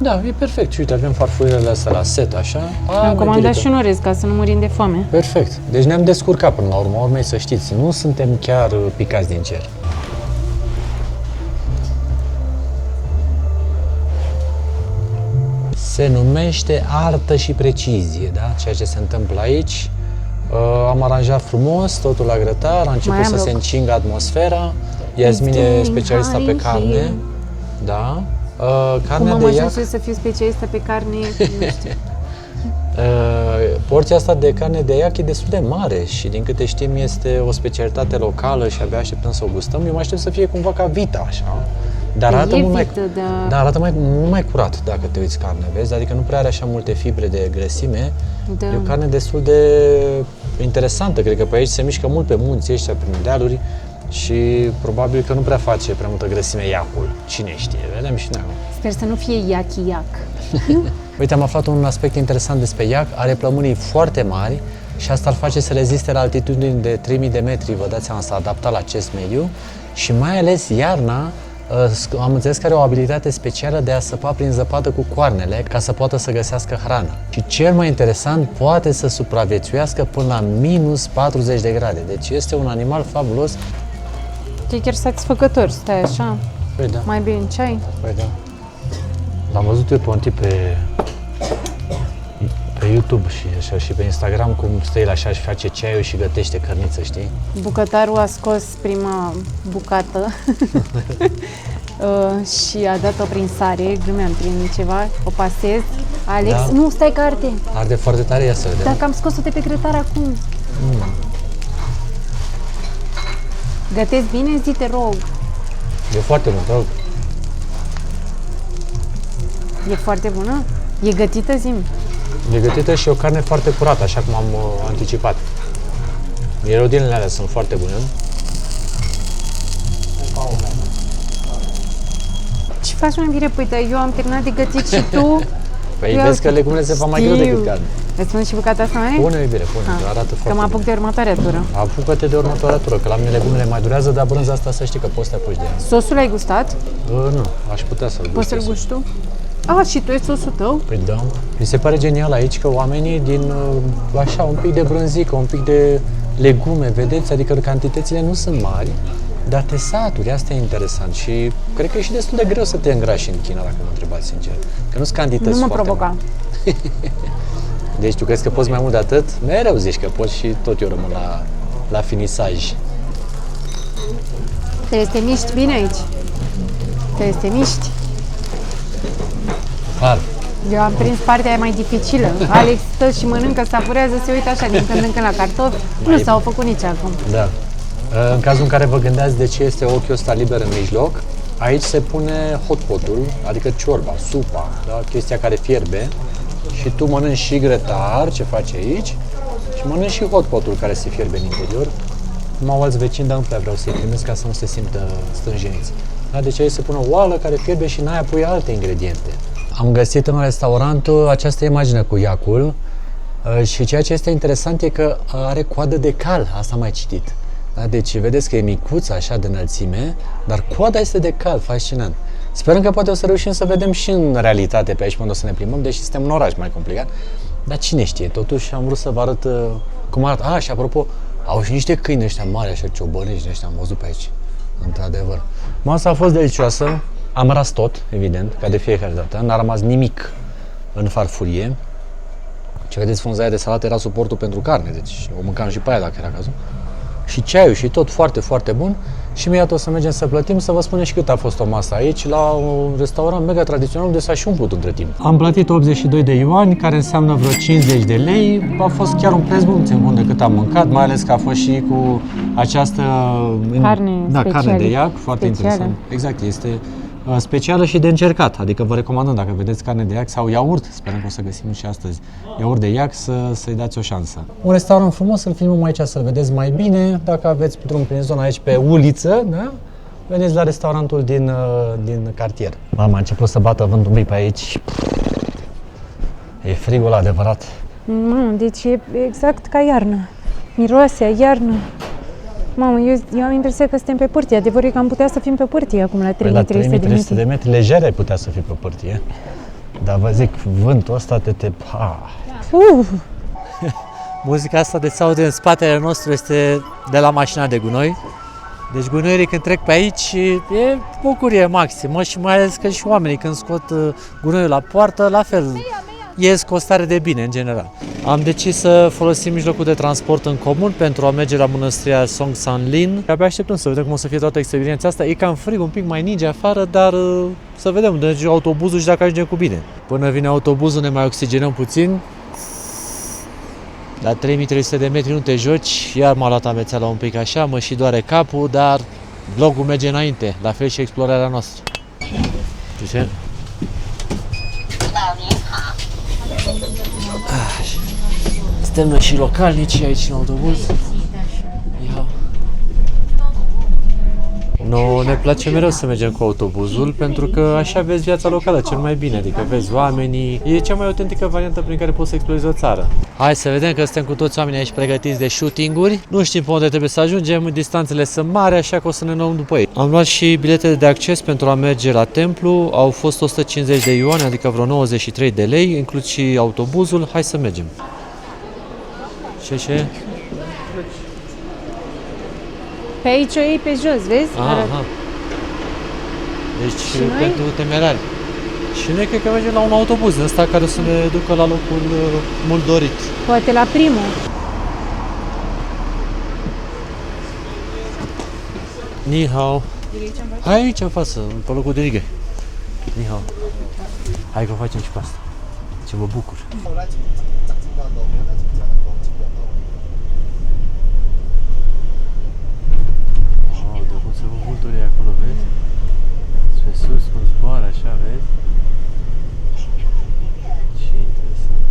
Da, e perfect. Și uite, avem farfurile astea la set, așa. Am comandat și un orez ca să nu murim de foame. Perfect. Deci ne-am descurcat până la urmă. Urmei să știți, nu suntem chiar picați din cer. Se numește artă și precizie, da? Ceea ce se întâmplă aici. Am aranjat frumos totul la grătar, a început să se încingă atmosfera. Iasmin e specialista pe carne. Da. Carnea de iac. Să fiu specialistă pe carne, nu știu. Porția asta de carne de iac e destul de mare și din câte știm este o specialitate locală și abia așteptăm să o gustăm. Eu mai aștept să fie cumva ca vita, așa. Dar arată arată mult mai curat dacă te uiți carne, vezi? Adică nu prea are așa multe fibre de grăsime. Da. E o carne destul de interesantă, cred că pe aici se mișcă mult pe munții ăștia, prin dealuri și probabil că nu prea face prea multă grăsime iacul. Cine știe, vedem și noi. Sper să nu fie iac. Uite, am aflat un aspect interesant despre iac, are plămânii foarte mari și asta îl face să reziste la altitudini de 3000 de metri, vă dați seama, s-a adaptat la acest mediu și mai ales iarna Am înțeles că are o abilitate specială de a săpa prin zăpadă cu coarnele ca să poată să găsească hrană. Și cel mai interesant, poate să supraviețuiască până la minus 40 de grade. Deci este un animal fabulos. E chiar satisfăcător, stai așa, Păi da, mai bine ceai. păi da. L-am văzut eu pe un tip pe YouTube și așa și pe Instagram cum stă el așa și face ceaiul și gătește cărniță, știi? Bucătarul a scos prima bucată și a dat-o prin sare, glumeam prin ceva, o pasez. Alex, Da. nu, stai că arde. Arde foarte tare, ia să vedem. Dacă am scos-o de pe grătar acum. Gătesc bine? Zi, te rog. E foarte bun, te rog. E foarte bună? E gătită, zi-mi. E gătită și o carne foarte curată, așa cum am anticipat. Rodinele alea sunt foarte bune. Ce faci, mai bine? Păi, dar eu am terminat de gătit și tu... Păi Ia vezi că uite. legumele se fac mai greu decât carne. Îți spun și bucata asta mai? Pune, iubire, pune, arată Că foarte mă apuc bine. de următoarea tură. Apucă-te de următoarea tură, că la mine legumele mai durează, dar brânza asta să știi că poți să te apuci de ea. Sosul ai gustat? Nu, aș putea să-l Poți să-l gustez. gusti tu? Ah, și tu e sosul tău? Păi da. Mi se pare genial aici că oamenii din, așa, un pic de brânzică, un pic de legume, vedeți? Adică cantitățile nu sunt mari, dar te saturi, asta e interesant și cred că e și destul de greu să te îngrași în China, dacă mă întrebați sincer. Că nu sunt cantități Nu mă foarte provoca. mari. Deci tu crezi că poți mai mult de atât? Mereu zici că poți și tot eu rămân la finisaj. Trebuie să te miști bine aici. Trebuie să te miști. Clar. Eu am prins partea aia mai dificilă. Alex stă și mănâncă, savurează, se uită așa din când în când la cartofi. Nu s-au făcut nici acum. Da. În cazul în care vă gândeați de ce este ochiul ăsta liber în mijloc, aici se pune hot pot-ul, adică ciorba, supa, da? Chestia care fierbe și tu mănânci și grătar, ce faci aici, și mănânci și hot pot-ul care se fierbe în interior. Nu au alți vecini, dar nu prea vreau să-i primesc ca să nu se simtă stânjeniți. Da? Deci aici se pune o oală care fierbe și în aia pui alte ingrediente. Am găsit în restaurantul această imagine cu iacul și ceea ce este interesant e că are coadă de cal, asta am mai citit. Da? Deci vedeți că e micuț așa de înălțime, dar coada este de cal, fascinant. Sperăm că poate o să reușim să vedem și în realitate pe aici când o să ne plimbăm, deși suntem în oraș mai complicat. Dar cine știe, totuși am vrut să vă arăt cum arată. Și apropo, au și niște câini ăștia mari, așa ciobănești ăștia, am văzut pe aici, într-adevăr. Masa a fost delicioasă, am ras tot, evident, ca de fiecare dată, n-a rămas nimic în farfurie. Ce vedeți, frunzaia de salată era suportul pentru carne, deci o mâncam și pe aia dacă era cazul. Și ceaiul și tot foarte, foarte bun. Și imediat o să mergem să plătim, să vă spunem și cât a fost o masă aici, la un restaurant mega tradițional unde s-a și umplut între timp. Am plătit 82 de yuani, care înseamnă vreo 50 de lei. A fost chiar un preț bun, țin bun de cât am mâncat, mai ales că a fost și cu această Carne carne de iac, foarte specială. interesant. Exact, este specială și de încercat, adică vă recomandăm dacă vedeți carne de iac sau iaurt, sperăm că o să găsim și astăzi iaurt de iac, să-i dați o șansă. Un restaurant frumos, să-l filmăm aici să-l vedeți mai bine, dacă aveți drum prin zona aici pe uliță, da? Veniți la restaurantul din cartier. Mama, a început să bată vântul un pic pe aici. E frigul adevărat. Mamă, deci e exact ca iarnă. Miroase a iarnă. Mamă, eu am impresia că suntem pe pârtie. Adevărul e că am putea să fim pe pârtie acum la 3300 La de 3300 metri. de metri, lejer ai putea să fii pe pârtie. Dar vă zic, vântul ăsta Muzica asta de se aude în spatele nostru este de la mașina de gunoi. Deci gunoierii când trec pe aici e bucurie maximă și mai ales că și oamenii când scot gunoiul la poartă, la fel, ies cu o stare de bine în general. Am decis să folosim mijlocul de transport în comun pentru a merge la mănăstirea Song Sanlin. Abia așteptăm să vedem cum o să fie toată experiența asta. E cam frig, un pic mai ninge afară, dar să vedem unde merge autobuzul și dacă ajungem cu bine. Până vine autobuzul ne mai oxigenăm puțin. La 3300 de metri nu te joci, iar m-a luat amețeala un pic așa, mă și doare capul, dar vlogul merge înainte, la fel și explorarea noastră. Ce? Suntem noi și localnici aici în autobuz. Ia. No, ne place mereu să mergem cu autobuzul pentru că așa vezi viața locală cel mai bine, adică vezi oamenii, e cea mai autentică variantă prin care poți să explorezi o țară. Hai să vedem că suntem cu toți oamenii aici pregătiți de shooting-uri, nu știm pe unde trebuie să ajungem, distanțele sunt mari, așa că o să ne luăm după ei. Am luat și biletele de acces pentru a merge la templu, au fost 150 de yuani, adică vreo 93 de lei, inclus și autobuzul, hai să mergem. Ce? Pe aici o iei pe jos, vezi? Aha. Deci Și noi? pentru temerari. Și noi cred că mergem la un autobuz din ăsta care o să ne ducă la locul mult dorit. Poate la primul. Ni hao. Hai aici în față, pe locul de rigă. Ni hao. Hai că o facem și pe asta. Ce mă bucur. Wow, de cum se văd vulturii acolo, vezi? Spre sus, cum zboară așa, vezi? Ce interesant.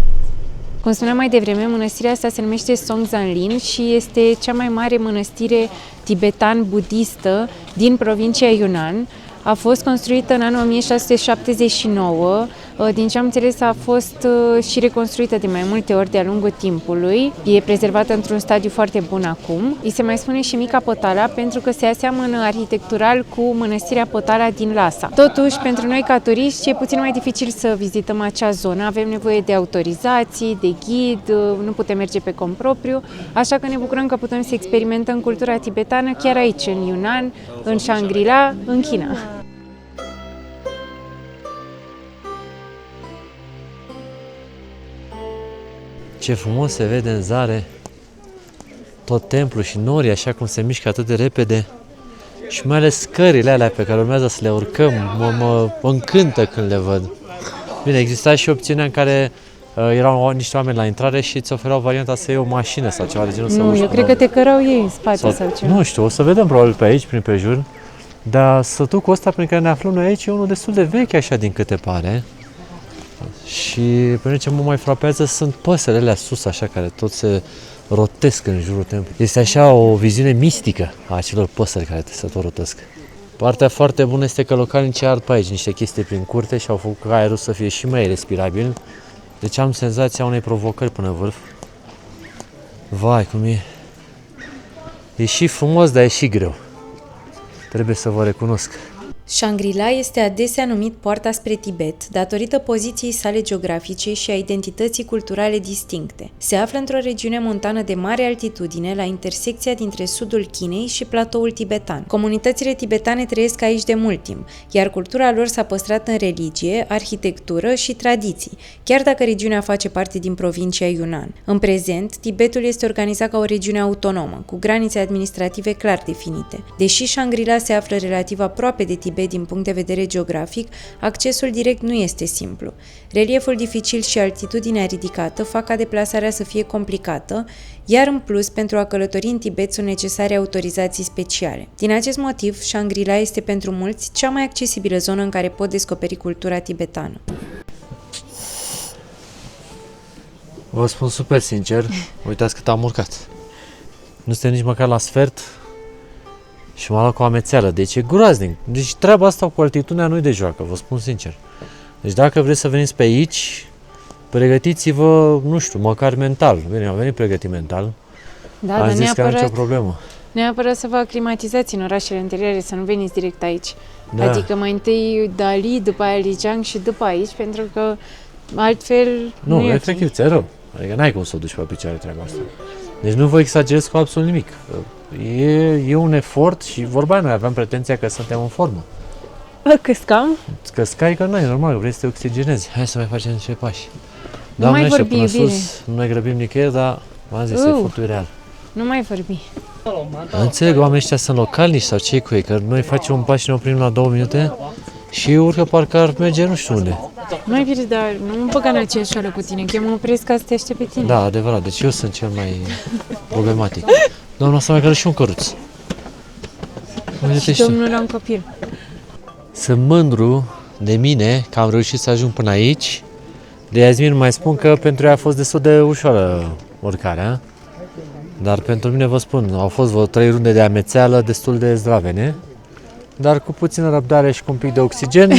Cum spuneam mai devreme, mănăstirea asta se numește Songzanlin și este cea mai mare mănăstire tibetan-budistă din provincia Yunnan. A fost construită în anul 1679, din ce am înțeles a fost și reconstruită de mai multe ori de-a lungul timpului. E prezervată într-un stadiu foarte bun acum. Îi se mai spune și Mica Potala pentru că se aseamănă arhitectural cu mănăstirea Potala din Lhasa. Totuși, pentru noi ca turiști e puțin mai dificil să vizităm acea zonă. Avem nevoie de autorizații, de ghid, nu putem merge pe cont propriu, așa că ne bucurăm că putem să experimentăm cultura tibetană chiar aici, în Yunnan, în Shangri-La, în China. Ce frumos se vede în zare tot templul și norii așa cum se mișcă atât de repede și mai ales scările alea pe care urmează să le urcăm, mă încântă când le văd. Bine, exista și opțiunea în care erau niște oameni la intrare și îți oferau varianta să iei o mașină sau ceva de genul. Nu, eu cred că te cărau ei în spate sau ceva. Nu știu, o să vedem probabil pe aici, prin prejur, dar sătucul ăsta prin care ne aflăm noi aici e unul destul de vechi așa din câte pare. Și pe ce mă mai frapează sunt păsările alea sus, așa, care tot se rotesc în jurul templului. Este așa o viziune mistică a acelor păsări care se tot rotesc. Partea foarte bună este că localnicii ard pe aici niște chestii prin curte și au făcut ca aerul să fie și mai respirabil. Deci am senzația unei provocări până în vârf. Vai, cum e! E și frumos, dar e și greu. Trebuie să vă recunosc. Shangri-La este adesea numit poarta spre Tibet, datorită poziției sale geografice și a identității culturale distincte. Se află într-o regiune montană de mare altitudine, la intersecția dintre sudul Chinei și platoul tibetan. Comunitățile tibetane trăiesc aici de mult timp, iar cultura lor s-a păstrat în religie, arhitectură și tradiții, chiar dacă regiunea face parte din provincia Yunnan. În prezent, Tibetul este organizat ca o regiune autonomă, cu granițe administrative clar definite. Deși Shangri-La se află relativ aproape de Tibet din punct de vedere geografic, accesul direct nu este simplu. Relieful dificil și altitudinea ridicată fac ca deplasarea să fie complicată, iar în plus, pentru a călători în Tibet sunt necesare autorizații speciale. Din acest motiv, Shangri-La este pentru mulți cea mai accesibilă zonă în care pot descoperi cultura tibetană. Vă spun super sincer, uitați cât am urcat. Nu suntem nici măcar la sfert și m-a luat cu o amețeală, deci e groaznic. Deci treaba asta cu altitudinea nu-i de joacă, vă spun sincer. Deci dacă vreți să veniți pe aici, pregătiți-vă, nu știu, măcar mental. Bine, am venit pregătit mental. Da, am dar zis că am nicio problemă. Neapărat să vă aclimatizați în orașele interioare, să nu veniți direct aici. Da. Adică mai întâi Dali, după aia Lijiang și după aici, pentru că altfel nu e efectiv, ți-e rău. Adică n-ai cum să o duci pe picioare treaba asta. Deci nu vă exagerez cu absolut nimic. E un efort și vorba aia, noi aveam pretenția că suntem în formă. Căscam? Căscai că nu e normal, vrei să te oxigenezi. Hai să mai facem niște pași. Nu mai Doamne, vorbi, până iubire. sus, nu ne grăbim nicăieri, dar v-am zis, efortul e real. Nu mai vorbi. Înțeleg, oamenii ăștia sunt localnici sau ce cu ei, că noi facem un pas și ne oprim la 2 minute și urcă parcă ar merge nu știu unde. Mai bine, dar nu mă băga în aceeași oră cu tine, că eu mă opresc ca să te aștept pe tine. Da, adevărat, deci eu sunt cel mai problematic. Doamna, asta mai care și un căruț. Și domnul la un copil. Sunt mândru de mine că am reușit să ajung până aici. De Iasmin mai spun că pentru ea a fost destul de ușoară urcarea. Dar pentru mine vă spun, au fost vreo 3 runde de amețeală destul de zdravene. dar cu puțină răbdare și cu un pic de oxigen.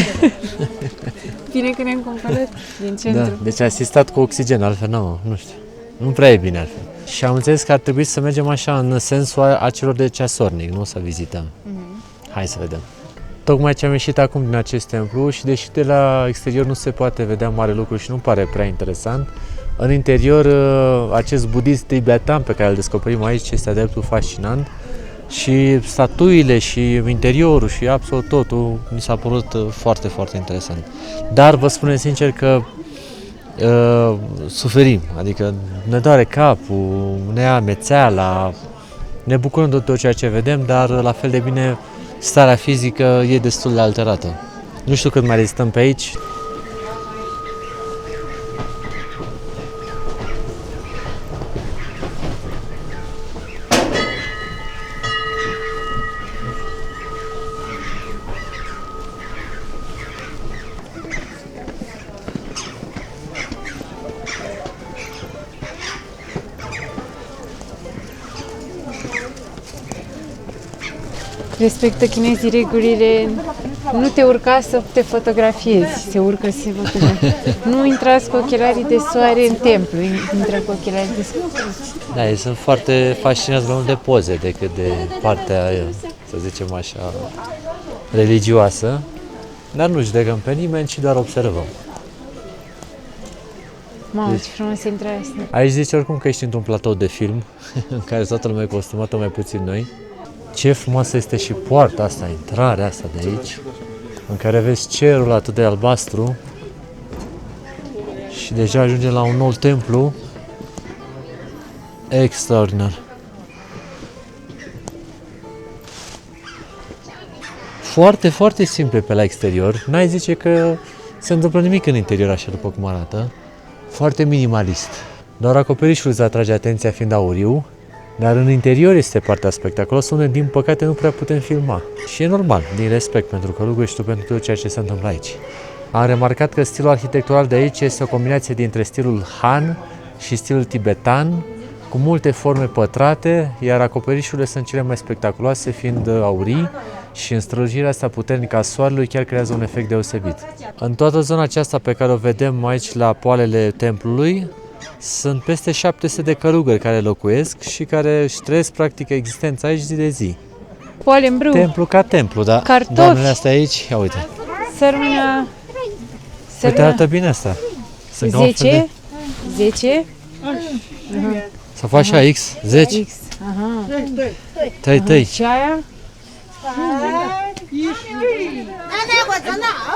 Bine că ne-am cumpărat din centru. Da, deci asistat cu oxigen, altfel nu știu. Nu prea e bine altfel. Și am înțeles că ar trebui să mergem așa în sensul acelor de ceasornic, nu să vizităm. Hai să vedem. Tocmai ce am ieșit acum din acest templu și deși de la exterior nu se poate vedea mare lucru și nu pare prea interesant, în interior acest budist tibetan pe care îl descoperim aici este de dreptul fascinant și statuile și interiorul și absolut totul mi s-a părut foarte, foarte interesant. Dar vă spun sincer că suferim, adică ne doare capul, ne ia amețeala, ne bucurăm de tot ceea ce vedem, dar la fel de bine starea fizică e destul de alterată. Nu știu cât mai rezistăm pe aici. Respectă chinezii regulile, nu te urca să te fotografiezi, se urcă să se fotografieze. Nu intrați cu ochelarii de soare în templu, intră cu ochelarii de soare. Da, ei sunt foarte fascinați mai mult de poze decât de partea, să zicem așa, religioasă. Dar nu judecăm pe nimeni, ci doar observăm. Mamă, ce frumos e intrarea asta. Aici zice oricum că ești într-un platou de film, în care toată lumea e costumată, mai puțin noi. Ce frumoasă este și poarta asta, intrarea asta de aici, în care vezi cerul atât de albastru și deja ajungem la un nou templu extraordinar. Foarte, foarte simple pe la exterior, n-ai zice că se întâmplă nimic în interior așa după cum arată, foarte minimalist. Doar acoperișul îți atrage atenția fiind auriu, dar în interior este partea spectaculoasă unde, din păcate, nu prea putem filma. Și e normal, din respect pentru călugări și pentru tot ceea ce se întâmplă aici. Am remarcat că stilul arhitectural de aici este o combinație dintre stilul Han și stilul tibetan, cu multe forme pătrate, iar acoperișurile sunt cele mai spectaculoase, fiind aurii, și în strălucirea asta puternică a soarelui chiar creează un efect deosebit. În toată zona aceasta pe care o vedem aici la poalele templului, sunt peste 700 de călugări care locuiesc și care își trăiesc practic existența aici zi de zi. Poale în brâu, Templu ca templu, da? Cartofi. Doamnele astea aici, ia uite. sărmâna... Uite, arată bine asta. Sunt ca un fel 10? 10? Să faci așa X, 10, X. Aha. tăi. Și aia?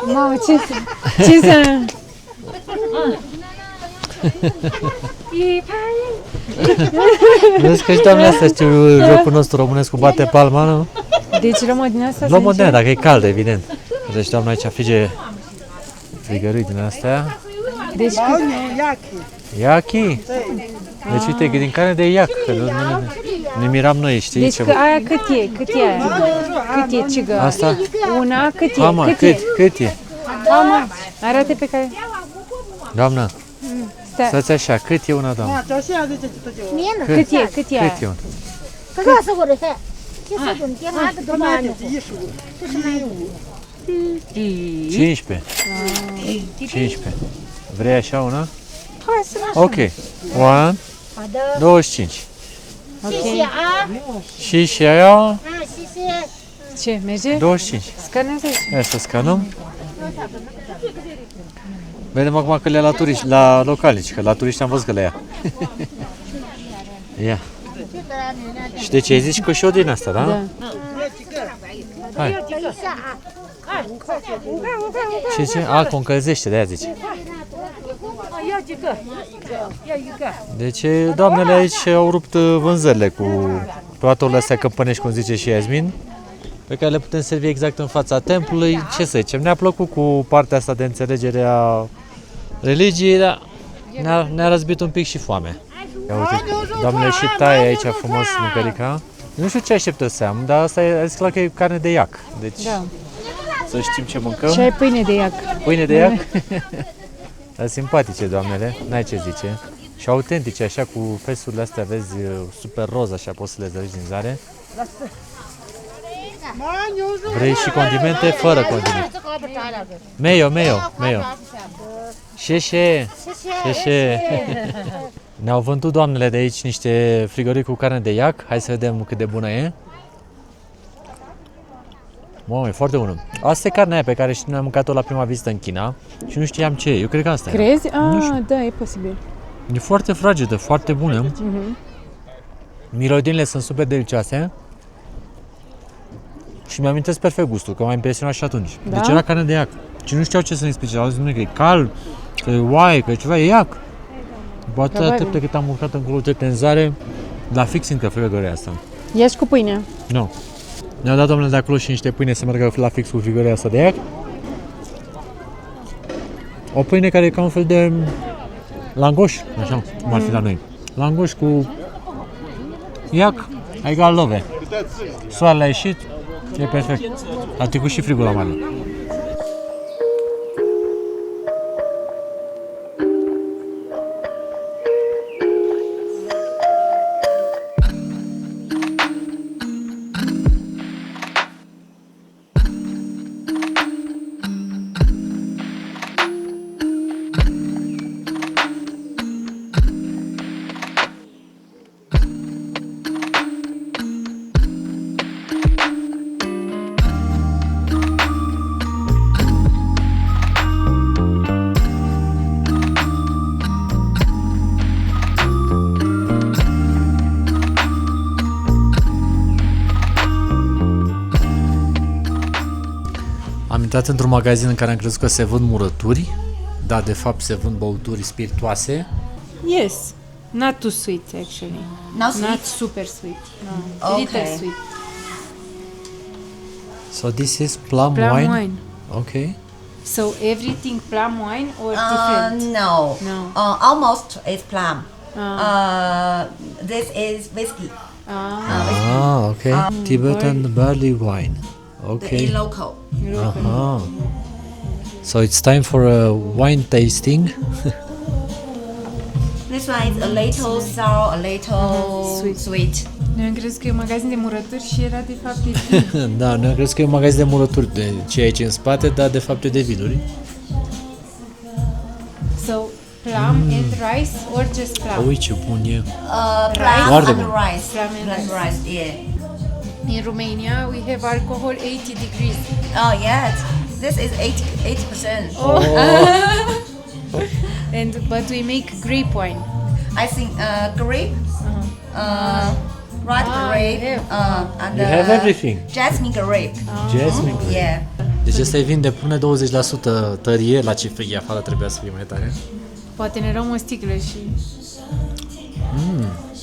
Mamă, ce să... Vezi că și doamnele astea știu jocul nostru românesc cu bate palma, nu? Deci luăm din asta? Luăm o de aia, dacă e cald, evident. Deci doamna aici frige frigării din astea. Deci Yaki? Deci uite, din carne de iac, că ne miram noi, știi? Deci ceva. că aia cât e? Cât e aia? Cât e cigă? Asta? Una, cât e? Mama, cât e? Mama, arată pe care... Doamna, Stai. stați așa, cât e una, doamna? Cât e? Cât e aia? Cât e una? 这个是我的菜，这是我们爹妈的都买的。 15. 15. Vrei așa una? Ok. 1, 25. 谢谢啊， Și aia, 谢谢。 Ce, merge? 25. Scanează aici. Ia să scanăm. Vedem acum că le ia la turiști, la localici, că la turiști am văzut că le ia. Ia. Și de ce ai zis că și o din asta, da? Da. Hai. Ce? A, că o încălzește, de-aia zice. Deci doamnele aici au rupt vânzările cu platourile astea căpănești, cum zice și Yasmin, pe care le putem servi exact în fața templului. Ce să zicem, ne-a plăcut cu partea asta de înțelegere a religiei, dar ne-a răzbit un pic și foame. Ia uite, doamnele și taie aici frumos mâncărica. Nu știu ce așteptă să am, dar asta e zis clar că e carne de iac. Deci Da. să știm ce mâncăm. Și ai pâine de iac. Pâine de iac? Dar simpatice, doamnele, n-ai ce zice. Și autentice, așa, cu festurile astea, vezi, super roz, așa, poți să le zărești din zare. Vrei și condimente? Fără condimente. Mayo. Șeșe. Ne-au vândut doamnele de aici niște frigorii cu carne de iac. Hai să vedem cât de bună e. Mamă, e foarte bună. Asta e carnea aia pe care noi am mâncat-o la prima vizită în China și nu știam ce e. Eu cred că asta Crezi? Nu știu. Da, e posibil. E foarte fragedă, foarte bună. Mirodinile sunt super delicioase. Și mi-amintesc perfect gustul, că m-a impresionat și atunci. Da? Deci era carne de iac. Și nu știau ce să ne explice. Au zis că e cal, că e oaie, că e ceva, e iac. După atâta Probabil. timp cât am mâncat în culote tenzare, la fix încă frigăria asta. Ia și cu pâinea. Nu. Ne-au dat domnule de acolo și niște pâine să meargă la fix cu frigăria asta de iac. O pâine care e ca un fel de langoș, așa, cum ar fi la noi. Langoș cu iac, adică love. Soarele a ieșit, e perfect. A trecut și frigul la mare. Am intrat într-un magazin în care am crezut că se vând murături, dar de fapt se vând băuturi spiritoase. Yes. Not too sweet, actually. Not sweet? Not super sweet. No. Okay. Little sweet. So this is plum Plum wine? wine. Okay. So everything plum wine or different? No. No. Almost is plum. This is whiskey. Ah, okay. Tibetan barley wine. The Okay. local. Aha. So it's time for a wine tasting. This one is a little sour, a little sweet. Noi am crezut că e un magazin de murături și era de fapt de vin. Da, noi am crezut că e un magazin de murături de ce e aici în spate, dar de fapt e de vinuri. So, plum and rice or just plum? Ui, ce bun e. Plum Foarte and bun. rice. Plum and rice, yeah. In Romania, we have alcohol 80 degrees. Oh, yes. This is 80%. But we make grape wine. I think grape, red grape, and You have everything. jasmine grape. Jasmine. Yeah. Deci ăsta e vin de până 20% tărie, la ce frig e afară trebuia să fie mai tare. Poate ne luăm o sticlă și...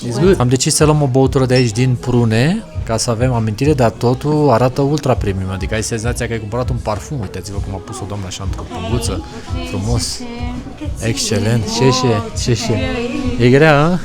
It's good. Am decis să luăm o băutură de aici din prune, ca să avem amintire, dar totul arată ultra premium, adică ai senzația că ai cumpărat un parfum. Uitați-vă cum a pus-o doamna așa într-o păguță, frumos. Excelent. Ce. E grea, a?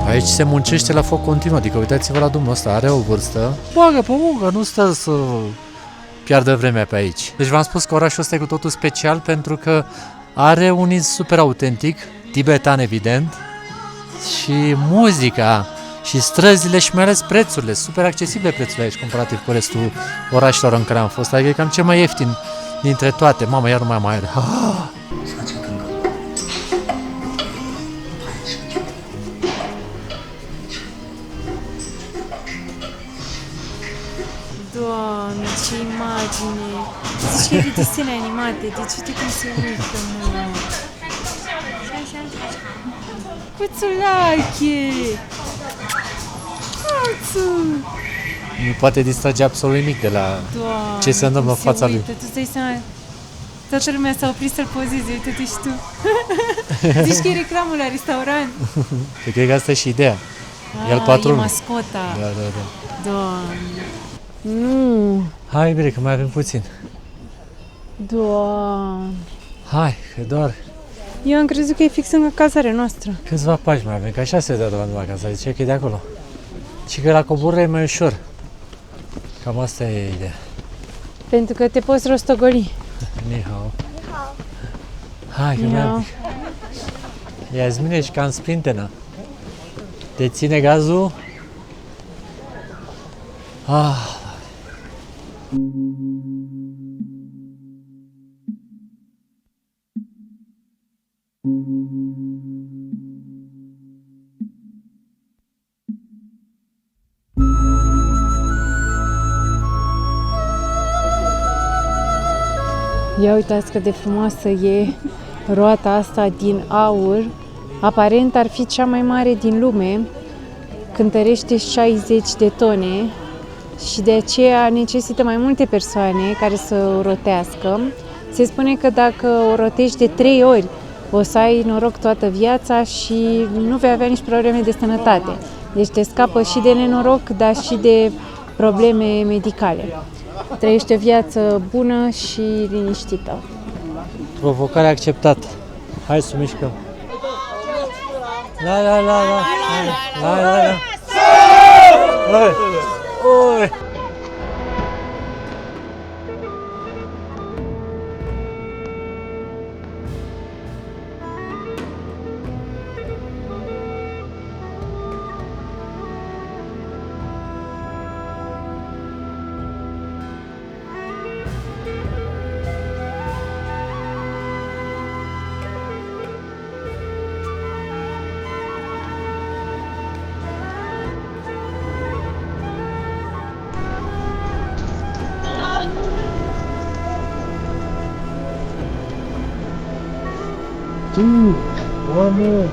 Aici se muncește la foc continuu, adică uitați-vă la domnul ăsta, are o vârstă, bagă pe muncă, nu stă să piardă vremea pe aici. Deci v-am spus că orașul ăsta e cu totul special pentru că are un iz super autentic, tibetan evident, și muzica, și străzile și mai ales prețurile, super accesibile prețurile aici comparativ cu restul orașelor în care am fost, adică e cam cel mai ieftin dintre toate. Mamă, iar nu mai am aer. Doamne, ce imagine! Ce de desene animate, deci uite cum se uită, mă! Cuțulache! Cuțu! Nu poate distrage absolut nimic de la Doamne, ce se întâmplă în cum fața lui. uită. Tu îți dai seama, toată lumea s-a oprit să-l pozeze, uite-te și tu. Zici că e reclamă la restaurant. Eu cred că asta e și ideea. El E patronul. mascota. Da. Doamne. Nu. Hai, bine, că mai avem puțin. Doamne. Hai, că doar Eu am crezut că e fix în cazarea noastră. câțiva pași mai avem, că așa se dă la casa, zice că e de acolo. Și că la coborâre e mai ușor. Cam asta e ideea. Pentru că te poți rostogoli. Ni hao. Hai, că merg. Iasmin, ești ca în sprintenă. Te ține gazul? Ah. Ia uitați cât de frumoasă e roata asta din aur. Aparent ar fi cea mai mare din lume, cântărește 60 de tone și de aceea necesită mai multe persoane care să o rotească. Se spune că dacă o rotești de 3 ori, o să ai noroc toată viața și nu vei avea nici probleme de sănătate. Deci te scapă și de nenoroc, dar și de probleme medicale. Trăiește o viață bună și liniștită. Provocare acceptată. Hai să mișcăm. La la la la la la la la. Oi! Oi! Doamne!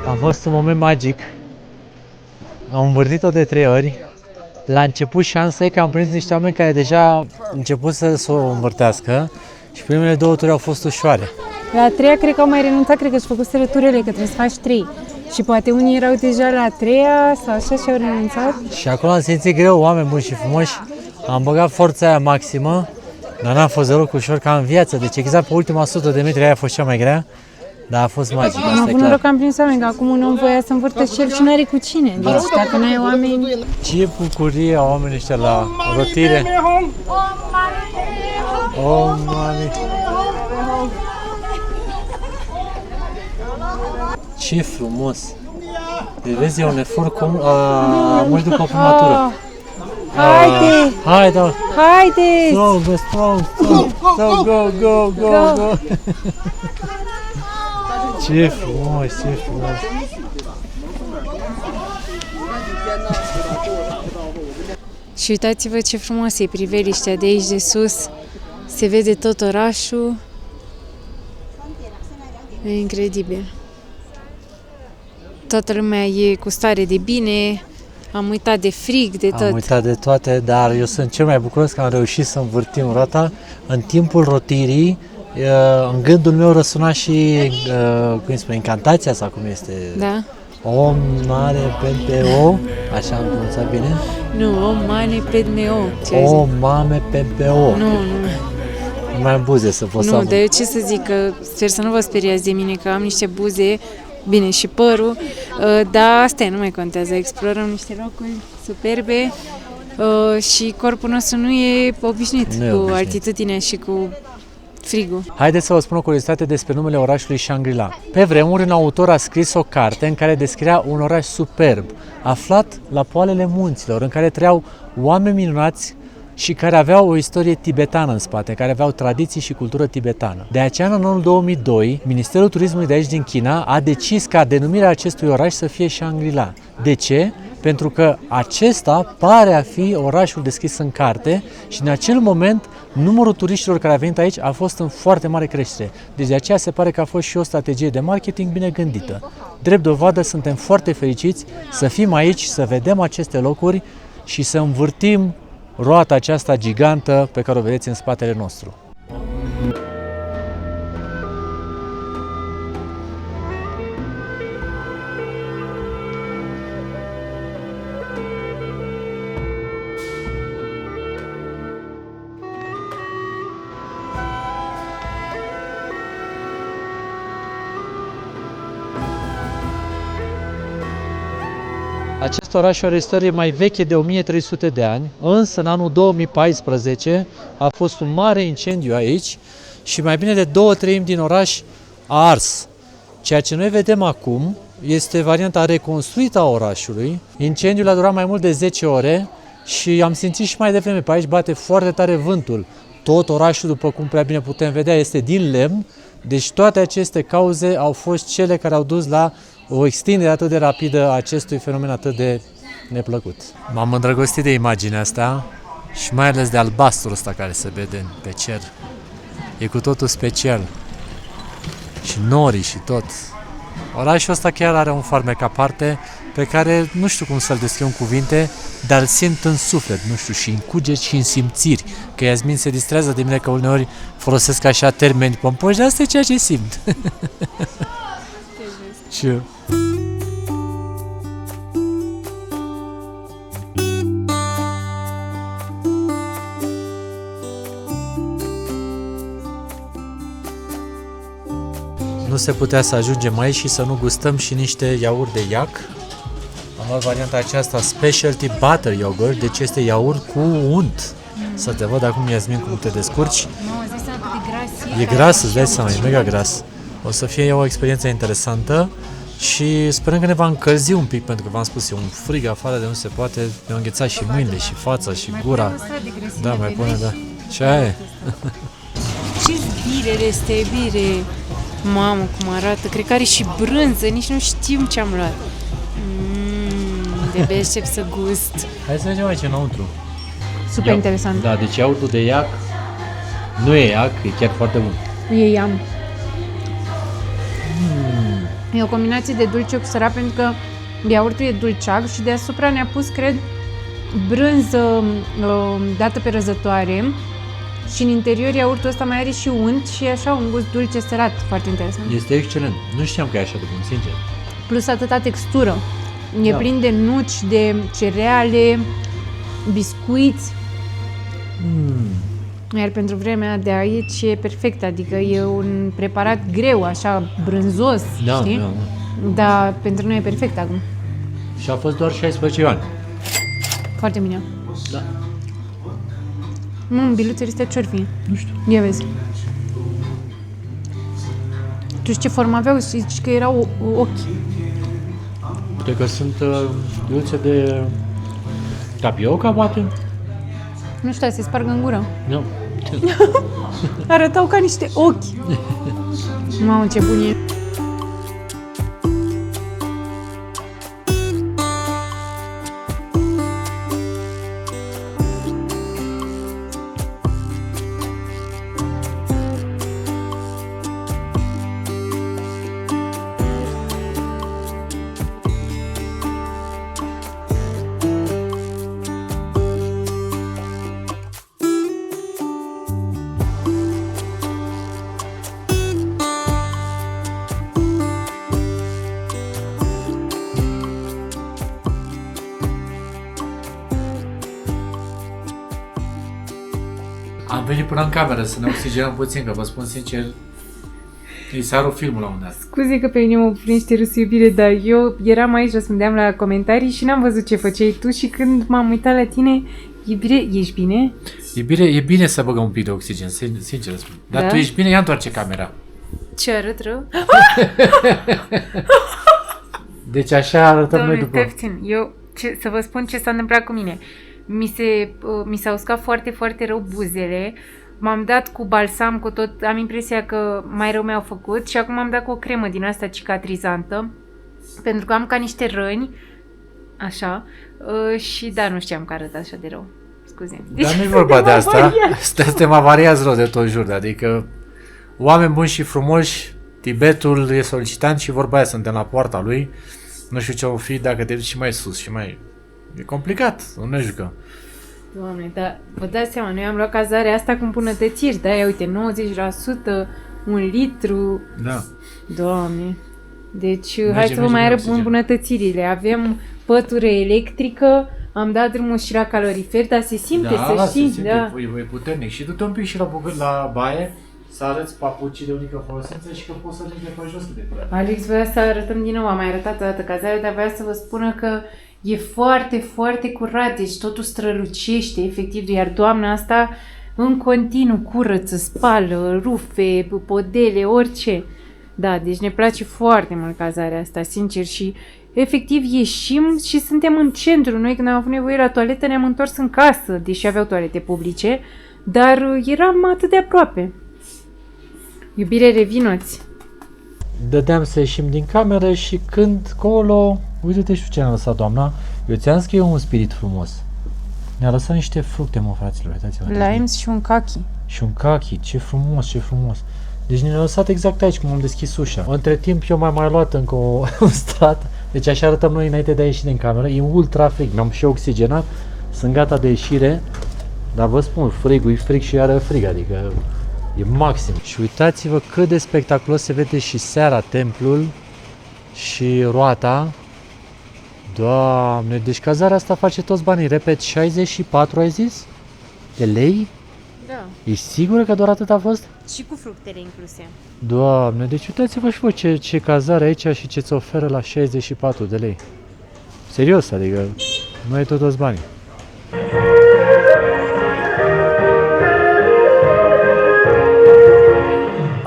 A fost un moment magic. Am învârtit-o de 3 ori. La început șansa e că am prins niște oameni care deja au început să o învârtească și primele 2 turi au fost ușoare. La a 3-a cred că au mai renunțat, cred că își făcuseră turele, că trebuie să faci 3. Și poate unii erau deja la 3-a sau așa și au renunțat. Și acolo am simțit greu, oameni buni și frumoși. Am băgat forța aia maximă, dar n-a fost deloc ușor ca în viață. Deci exact pe ultima 100 de metri aia a fost cea mai grea, dar a fost magic, Am asta e avut clar. noroc că am prins oameni, că acum un om voia să învârtă și el și n-are cu cine. Deci dacă n-ai oameni... Ce bucurie au oamenii ăștia la rotire. Oh, mami. Ce frumos! Deci vezi, e un efort mult după prima tură. Haide! Hai, da! Haideți! Strong, strong, strong! So, go, go, go, go! Ce frumos, ce frumos! Și uitați-vă ce frumoasă e priveliștea de aici de sus. Se vede tot orașul. E incredibil. Toată lumea e cu stare de bine. Am uitat de frig, de tot. Am uitat de toate, dar eu sunt cel mai bucuros că am reușit să învârtim roata. În timpul rotirii, în gândul meu răsuna și, cum îi spune, incantația sau cum este? Da? Om mare PPO, așa am pronunțat bine? Nu, Om mane pedmeo. O mame PPO. Nu, nu. Nu mai am buze să pot să Nu, am. dar eu ce să zic, că sper să nu vă speriați de mine, că am niște buze, bine, și părul, dar astea nu mai contează, explorăm niște locuri superbe și corpul nostru nu e obișnuit Nu e cu obișnuit. altitudinea și cu frigul. Haideți să vă spun o curiozitate despre numele orașului Shangri-La. Pe vremuri, un autor a scris o carte în care descria un oraș superb, aflat la poalele munților, în care trăiau oameni minunați și care aveau o istorie tibetană în spate, care aveau tradiții și cultură tibetană. De aceea, în anul 2002, Ministerul Turismului de aici din China a decis ca denumirea acestui oraș să fie Shangri-La. De ce? pentru că acesta pare a fi orașul deschis în carte și în acel moment numărul turiștilor care a venit aici a fost în foarte mare creștere. Deci de aceea se pare că a fost și o strategie de marketing bine gândită. Drept dovadă, suntem foarte fericiți să fim aici, să vedem aceste locuri și să învârtim roata aceasta gigantă pe care o vedeți în spatele nostru. Acest oraș are o istorie mai veche de 1300 de ani, însă în anul 2014 a fost un mare incendiu aici și mai bine de 2/3 din oraș a ars. Ceea ce noi vedem acum este varianta reconstruită a orașului. Incendiul a durat mai mult de 10 ore și am simțit și mai devreme, pe aici bate foarte tare vântul. Tot orașul, după cum prea bine putem vedea, este din lemn, deci toate aceste cauze au fost cele care au dus la o extindere atât de rapidă a acestui fenomen atât de neplăcut. M-am îndrăgostit de imaginea asta și mai ales de albastrul ăsta care se vede pe cer. E cu totul special. Și norii și tot. Orașul ăsta chiar are un farmec aparte pe care nu știu cum să-l descriu în cuvinte, dar îl simt în suflet, nu știu, și în cuget și în simțiri. Că Iasmin se distrează de mine că uneori folosesc așa termeni pompoși, dar asta e ceea ce simt. Și nu se putea să ajungem aici și să nu gustăm și niște iaurt de iac. Am luat varianta aceasta Specialty Butter Yogurt, deci este iaurt cu unt. Să te văd acum, Iasmin, cum te descurci. E gras, îți dai seama, e mega gras. O să fie o experiență interesantă și sperăm că ne va încălzi un pic, pentru că v-am spus, e un frig afară de nu se poate, ne-au înghețat și mâinile și fața și gura. Da, mai pune, da. Și aia e. Și zbirele este bire. Mamă, cum arată. Cred că are și brânză, nici nu știm ce am luat. De-abia aștept să gust. Hai să mergem aici înăuntru. Super interesant. Da, deci iaurtul de iac nu e iac, e chiar foarte bun. E iam. E o combinație de dulce cu sărat, pentru că iaurtul e dulceag și deasupra ne-a pus, cred, brânză dată pe răzătoare și în interior iaurtul ăsta mai are și unt și e așa un gust dulce sărat, foarte interesant. Este excelent. Nu știam că e așa de bun, sincer. Plus atâta textură. E Da. plin de nuci, de cereale, biscuiți. Iar pentru vremea de aici e perfect, adică e un preparat greu, așa, brânzos, Da, știi? da, da. Dar pentru noi e perfect acum. Și a fost doar 16 ani. Foarte bine. Da. Biluțele astea ce-or fi? Nu știu. Ia vezi. Tu știi ce formă aveau? Zici că erau ochi. Cred că sunt dulce de tapioca, poate? Nu știu, se sparg în gură. Nu. Arătau ca niște ochi. Mamă, ce bun e. Am venit până în cameră să ne oxigenăm puțin, că vă spun sincer, îi sară filmul la un dat. Scuze că pe mine mă primește râsul, iubire, dar eu eram aici, răspundeam la comentarii și n-am văzut ce făceai tu și când m-am uitat la tine, iubire, ești bine? E bine să băgăm un pic de oxigen, sincer spun. Dar Da? tu ești bine, ia întoarce camera. Ce arăt rău? Deci așa arătăm noi Doamne, după. stai puțin. Eu, să vă spun ce s-a întâmplat cu mine. Mi s-au uscat foarte, foarte rău buzele. M-am dat cu balsam, cu tot, am impresia că mai rău mi-au făcut și acum am dat cu o cremă din asta cicatrizantă, pentru că am ca niște răni. așa, și da, nu știam că arăt așa de rău. Scuze-mi. Dar nu-i vorba de asta. Suntem avariați rău de tot jur. Adică oameni buni și frumoși, Tibetul e solicitant și vorba aia, suntem la poarta lui. Nu știu ce o fi dacă te duci și mai sus și mai... E complicat, nu ne jucă. Doamne, dar vă dați seama, noi am luat cazarea asta cu îmbunătățiri, da, ia uite, 90%, 1 litru. Da. Doamne. Deci, hai să vă mai arăt oxigen. îmbunătățirile. Avem pătură electrică, am dat drumul și la calorifer, dar se simte, să știi, da. E puternic. Și du-te un pic și la baie, să arăți papucii de unică folosință și că poți să mergi de pe jos cât de curate. Alex voia să arătăm din nou, am mai arătat o dată cazarea, dar voia să vă spună că e foarte, foarte curat, deci totul strălucește, efectiv, iar doamna asta în continuu curăță, spală, rufe, podele, orice. Da, deci ne place foarte mult cazarea asta, sincer, și efectiv ieșim și suntem în centru. Noi când am avut nevoie la toaletă ne-am întors în casă, deși aveau toalete publice, dar eram atât de aproape. Iubire, revinoți! Dădeam să ieșim din cameră și când colo, uite-te și ce ne-a lăsat doamna, eu ți-am zis că e un spirit frumos. Ne-a lăsat niște fructe, mă, fraților, uitați-vă. Limes și un kaki. Și un kaki, ce frumos, ce frumos. Deci ne-a lăsat exact aici, cum am deschis ușa. Între timp eu mai luat încă un strat, deci așa arătăm noi înainte de a ieși din cameră, e ultra frig, mi-am și oxigenat, sunt gata de ieșire, dar vă spun, frigul e frig și iară frig, adică e maxim. Și uitați-vă cât de spectaculos se vede și seara templul și roata. Doamne, deci cazarea asta face toți banii, repet, 64 ai zis? De lei? Da. Ești sigură că doar atât a fost? Și cu fructele incluse. Doamne, deci uitați-vă și voi ce cazare aici și ce ți oferă la 64 de lei. Serios, adică nu ai toți banii.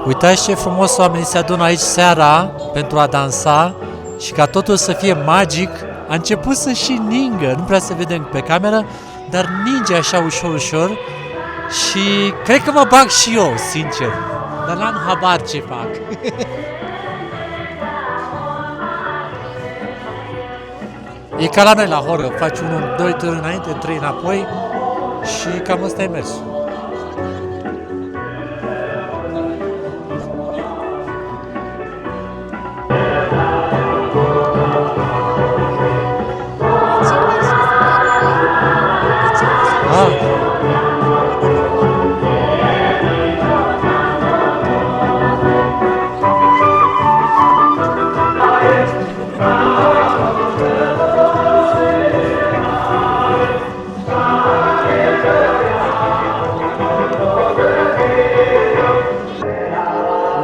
Uitați ce frumos oamenii se adună aici seara pentru a dansa și ca totul să fie magic, a început să și ningă, nu prea se vede pe cameră, dar ninge așa ușor, ușor și cred că mă bag și eu, sincer, dar n-am habar ce fac. E ca la noi la horă, faci 1, 2 târâ înainte, 3 înapoi și cam ăsta e mersul.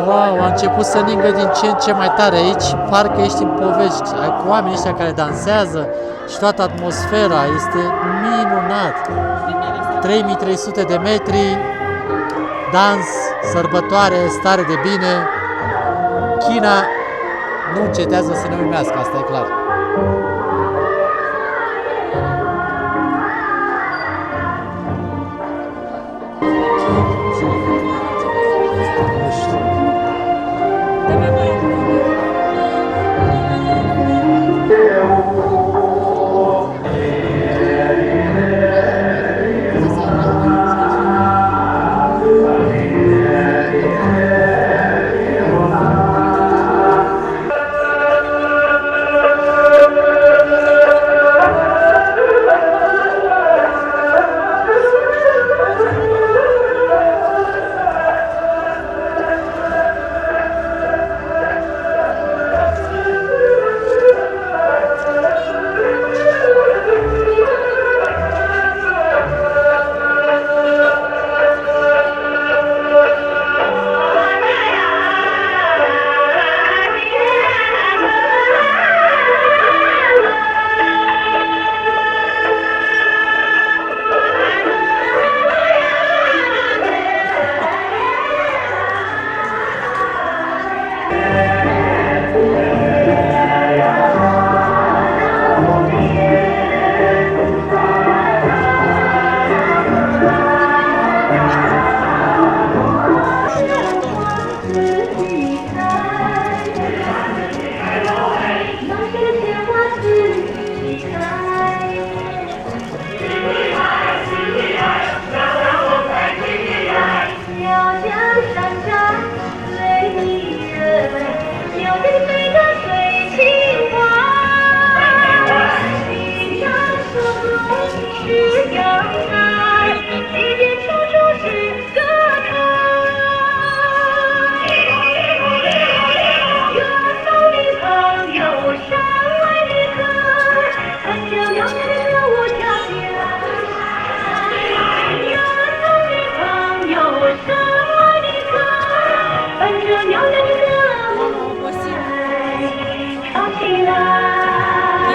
Wow, a început să ningă din ce în ce mai tare aici, parcă ești în povești, cu oamenii ăștia care dansează și toată atmosfera, este minunat. 3300 de metri, dans, sărbătoare, stare de bine. China nu încetează să ne uimească, asta e clar.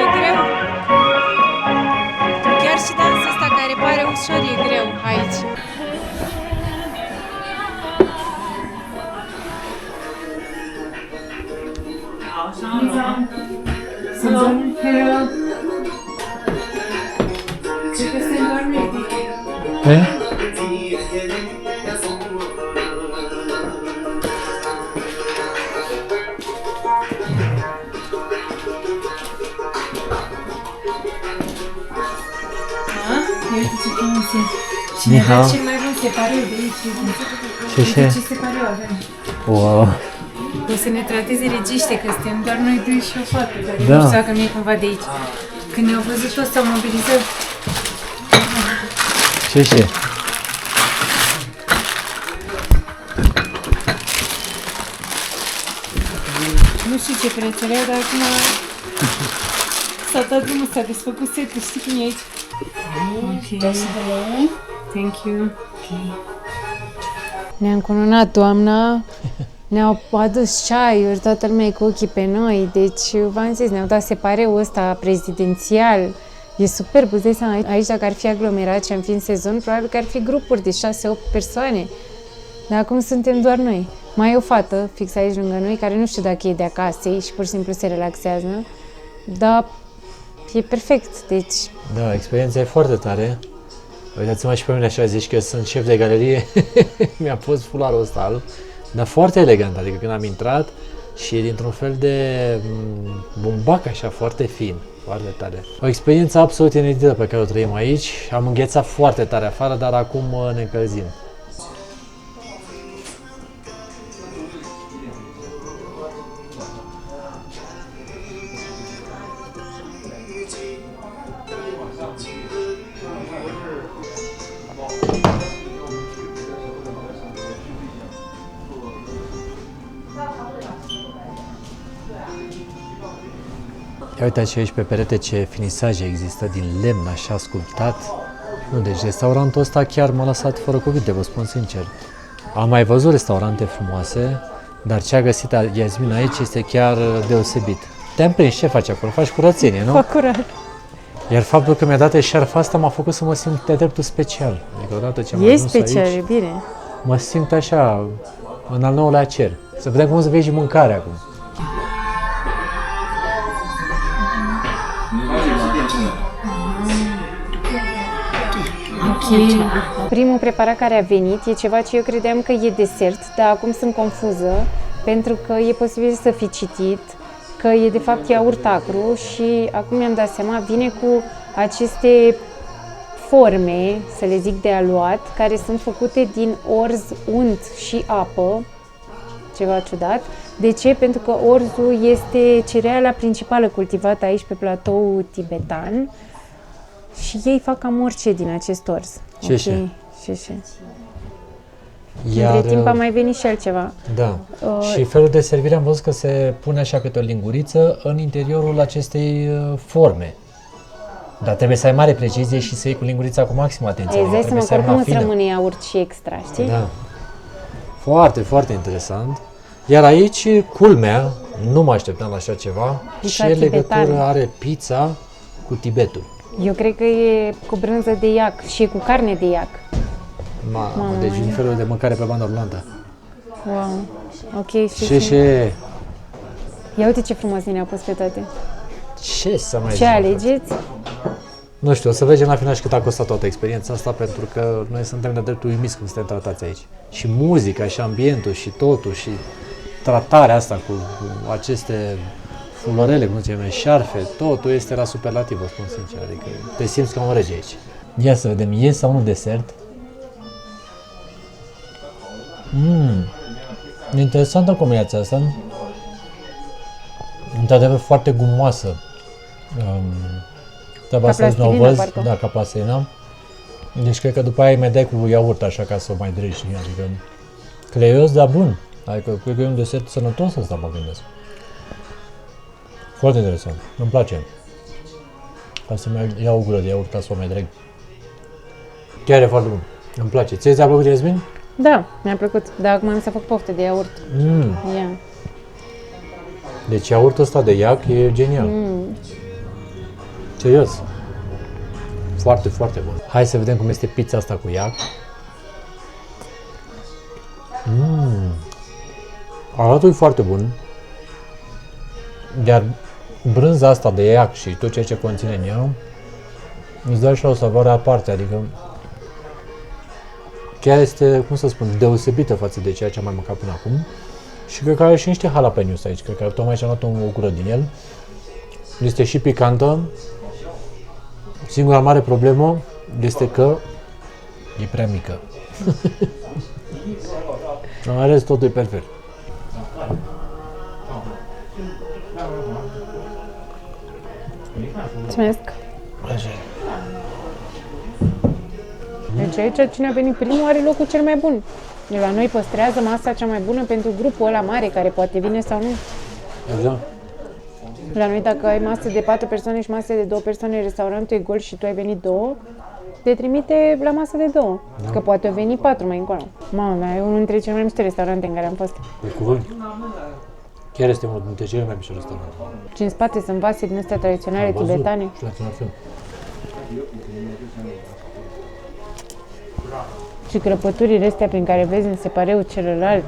E greu? Chiar și dansul ăsta care pare ușor e greu aici. Cred că se dormite. Uite ce frumos e. Și ne dă cel mai bun separeu de aici. Uite ce separeu avem. Wow! O să ne trateze regiște, că suntem doar noi doi și o fată, dar Da. nu știu dacă nu e cumva de aici. Când ne-au văzut toți, s-au mobilizat. Ce? Nu știu ce prețele, dar acum s-a dat drumul, s-a desfăcut setul, știi cum e aici? Ok. Thank you. Ne-a încununat toamna, ne-au adus ceaiuri, toată lumea e cu ochii pe noi, deci v-am zis, ne-au dat separeul ăsta prezidențial. E superb, îți dai seama, aici dacă ar fi aglomerat și am fi în sezon, probabil că ar fi grupuri de 6-8 persoane. Dar acum suntem doar noi. Mai e o fată fix aici lângă noi, care nu știu dacă e de acasă și pur și simplu se relaxează, dar e perfect, deci... Da, experiența e foarte tare. Uitați-mă și pe mine așa, zici că sunt șef de galerie, mi-a pus fularul ăsta alb, dar foarte elegant, adică când am intrat și e dintr-un fel de bumbac așa, foarte fin, foarte tare. O experiență absolut inedită pe care o trăim aici, am înghețat foarte tare afară, dar acum ne încălzim. Ia uitați și aici pe perete ce finisaje există din lemn așa sculptat. Nu, deci restaurantul ăsta chiar m-a lăsat fără cuvinte, vă spun sincer. Am mai văzut restaurante frumoase, dar ce a găsit Iasmin aici este chiar deosebit. Te-am prins, ce faci acolo? Faci curățenie, nu? Fac curat. Iar faptul că mi-a dat eșarfa asta m-a făcut să mă simt de dreptul special. Adică odată ce am E ajuns special, aici, e bine. mă simt așa, în al 9-lea cer. Să vedem cum să vezi și mâncare acum. Primul preparat care a venit e ceva ce eu credeam că e desert, dar acum sunt confuză, pentru că e posibil să fi citit că e de fapt iaurt acru și acum mi-am dat seama, vine cu aceste forme, să le zic de aluat, care sunt făcute din orz, unt și apă, ceva ciudat. De ce? Pentru că orzul este cereala principală cultivată aici pe platoul tibetan și ei fac cam orice din acest orz. Ce? Între timp a mai venit și altceva. Da. Și felul de servire am văzut că se pune așa câte o linguriță în interiorul acestei forme. Dar trebuie să ai mare precizie și să iei cu lingurița cu maximă atenție. Îți dai seama că oricum îți fină. rămâne iaurt și extra, știi? Da. Foarte, foarte interesant. Iar aici, culmea, nu mă așteptam la așa ceva, Pizza ce legătură tibetană. are pizza cu Tibetul. Eu cred că e cu brânză de iac și e cu carne de iac. Mamă, deci un fel de mâncare pe banda rulantă. Wow. Ok, Ce? Ia uite ce frumos ne-au pus pe toate. Ce să mai Ce zic? alegeți? Nu știu, o să vedem la final și cât a costat toată experiența asta, pentru că noi suntem de dreptul uimiți cum suntem tratați aici. Și muzica, și ambientul, și totul, și tratarea asta cu aceste fulorele, cum zicem, șarfe, totul este la superlativ, vă spun sincer, adică te simți ca un rege aici. Ia să vedem, e sau nu desert? Interesantă combinația asta. Într-adevăr foarte gumoasă. Treaba asta nu o plastilină, văz, parcă. da, ca plastilina. Deci cred că după aia îi mai dai cu iaurt așa ca să o mai dregi, adică cleios, dar bun. Adică cred că e un desert sănătos ăsta, mă gândesc. Foarte interesant, îmi place. Ca să mai iau o gură de iaurt ca să o mai dreg. Chiar e foarte bun, îmi place. Ți-a plăcut, Yasmin? Da, mi-a plăcut, dar acum mi s-a făcut poftă de iaurt. Ia. Deci iaurtul ăsta de iac e genial. Serios. Foarte, foarte bun. Hai să vedem cum este pizza asta cu iac. Arătul e foarte bun. Iar brânza asta de iac și tot ceea ce conține în ea îți dă așa o savoare aparte, adică chiar este, cum să spun, deosebită față de ceea ce am mai mâncat până acum. Și cred că are și niște jalapenos aici, cred că tocmai și-am luat o gură din el. Este și picantă. Singura mare problemă este că e prea mică. În rest, totul e perfect. Mulțumesc. Așa. Deci aici cine a venit primul are locul cel mai bun. De la noi păstrează masa cea mai bună pentru grupul ăla mare care poate vine sau nu. Exact. La noi dacă ai masă de 4 persoane și masă de 2 persoane, restaurantul e gol și tu ai venit 2, te trimite la masă de 2. Da. Că poate au venit 4 mai încolo. Mamă, dar e unul dintre cele mai miște restaurante în care am fost. Pe cuvânt. Chiar este unul dintre cele mai mici restaurante. Și în spate sunt vase din astea tradiționale tibetane. Și la film. Și crăpăturile astea prin care vezi în separeul celălalt.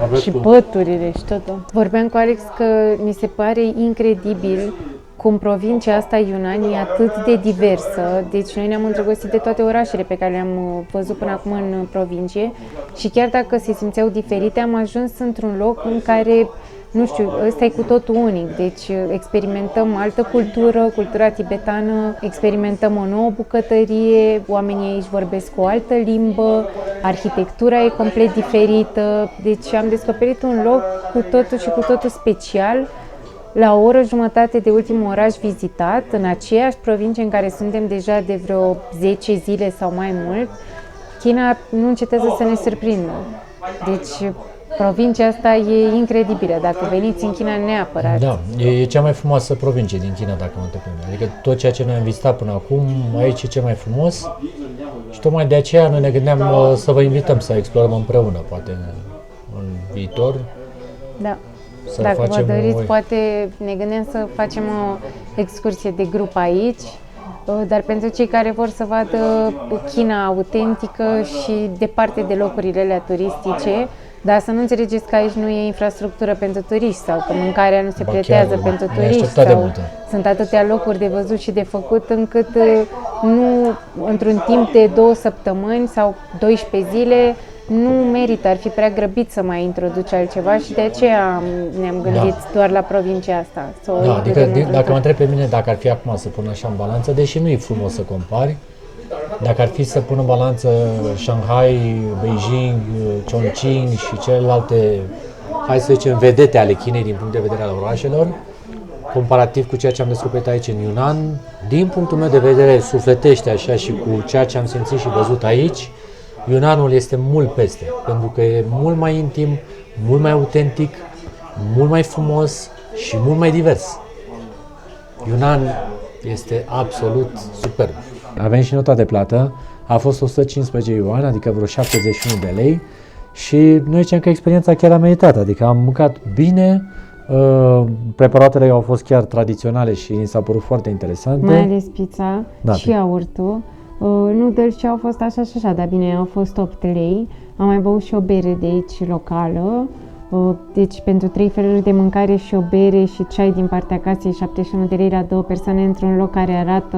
Aveți Și tu. păturile și totul. Vorbeam cu Alex că mi se pare incredibil cum provincia asta Yunnan e atât de diversă. Deci noi ne-am îndrăgostit de toate orașele pe care le-am văzut până acum în provincie și chiar dacă se simțeau diferite, am ajuns într-un loc în care, nu știu, ăsta e cu totul unic. Deci experimentăm altă cultură, cultura tibetană, experimentăm o nouă bucătărie, oamenii aici vorbesc o altă limbă, arhitectura e complet diferită. Deci am descoperit un loc cu totul și cu totul special, la o oră jumătate de ultimul oraș vizitat, în aceeași provincie în care suntem deja de vreo 10 zile sau mai mult. China nu încetează să ne surprindă. Deci provincia asta e incredibilă. Dacă veniți în China, neapărat. Da, e cea mai frumoasă provincie din China, dacă mă întreb pe mine. Adică tot ceea ce noi am vizitat până acum, aici e cel mai frumos. Și tocmai de aceea noi ne gândeam să vă invităm să explorăm împreună, poate în viitor. Da. Să Dacă vă facem doriți, poate ne gândim să facem o excursie de grup aici, dar pentru cei care vor să vadă China autentică și departe de locurile alea turistice, dar să nu înțelegeți că aici nu e infrastructură pentru turiști sau că mâncarea nu se Ba pretează chiar, pentru ne-ai turiști așteptat de sau multe. sunt atâtea locuri de văzut și de făcut încât nu, într-un timp de 2 săptămâni sau 12 zile, nu merită, ar fi prea grăbit să mai introduci altceva și de aceea ne-am gândit doar la provincia asta. Să o Da, adică includem într-un dacă mă tur. întreb pe mine dacă ar fi acum să pun așa în balanță, deși nu e frumos să compari, dacă ar fi să pun în balanță Shanghai, Beijing, Chongqing și celelalte, hai să zicem, vedete ale Chinei din punct de vedere al orașelor, comparativ cu ceea ce am descoperit aici în Yunnan, din punctul meu de vedere sufletește așa și cu ceea ce am simțit și văzut aici, Yunnanul este mult peste, pentru că e mult mai intim, mult mai autentic, mult mai frumos și mult mai divers. Yunnan este absolut superb. Avem și nota de plată, a fost 115 yuan, adică vreo 71 de lei și noi zicem că experiența chiar a meritat, adică am mâncat bine, preparatele au fost chiar tradiționale și mi s-au părut foarte interesante. Mai ales pizza Da, și iaurtul. Nudel și au fost așa și așa, dar bine, au fost 8 lei. Am mai băut și o bere de aici locală. Deci pentru 3 feluri de mâncare și o bere și ceai din partea casei, 71 de lei la 2 persoane într-un loc care arată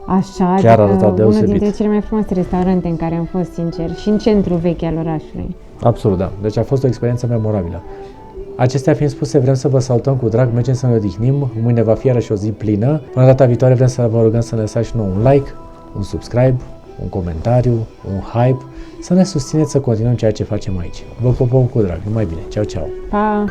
așa. Chiar adică arăta deosebit. unul dintre cele mai frumoase restaurante în care am fost, sincer, și în centrul vechi al orașului. Absolut, da. Deci a fost o experiență memorabilă. Acestea fiind spuse, vrem să vă salutăm cu drag, mergem să ne odihnim, mâine va fi iarăși o zi plină. Până data viitoare vrem să vă rugăm să ne lăsați și nouă un like, un subscribe, un comentariu, un hype, să ne susțineți să continuăm ceea ce facem aici. Vă pupăm cu drag, numai bine, ceau, ceau! Pa!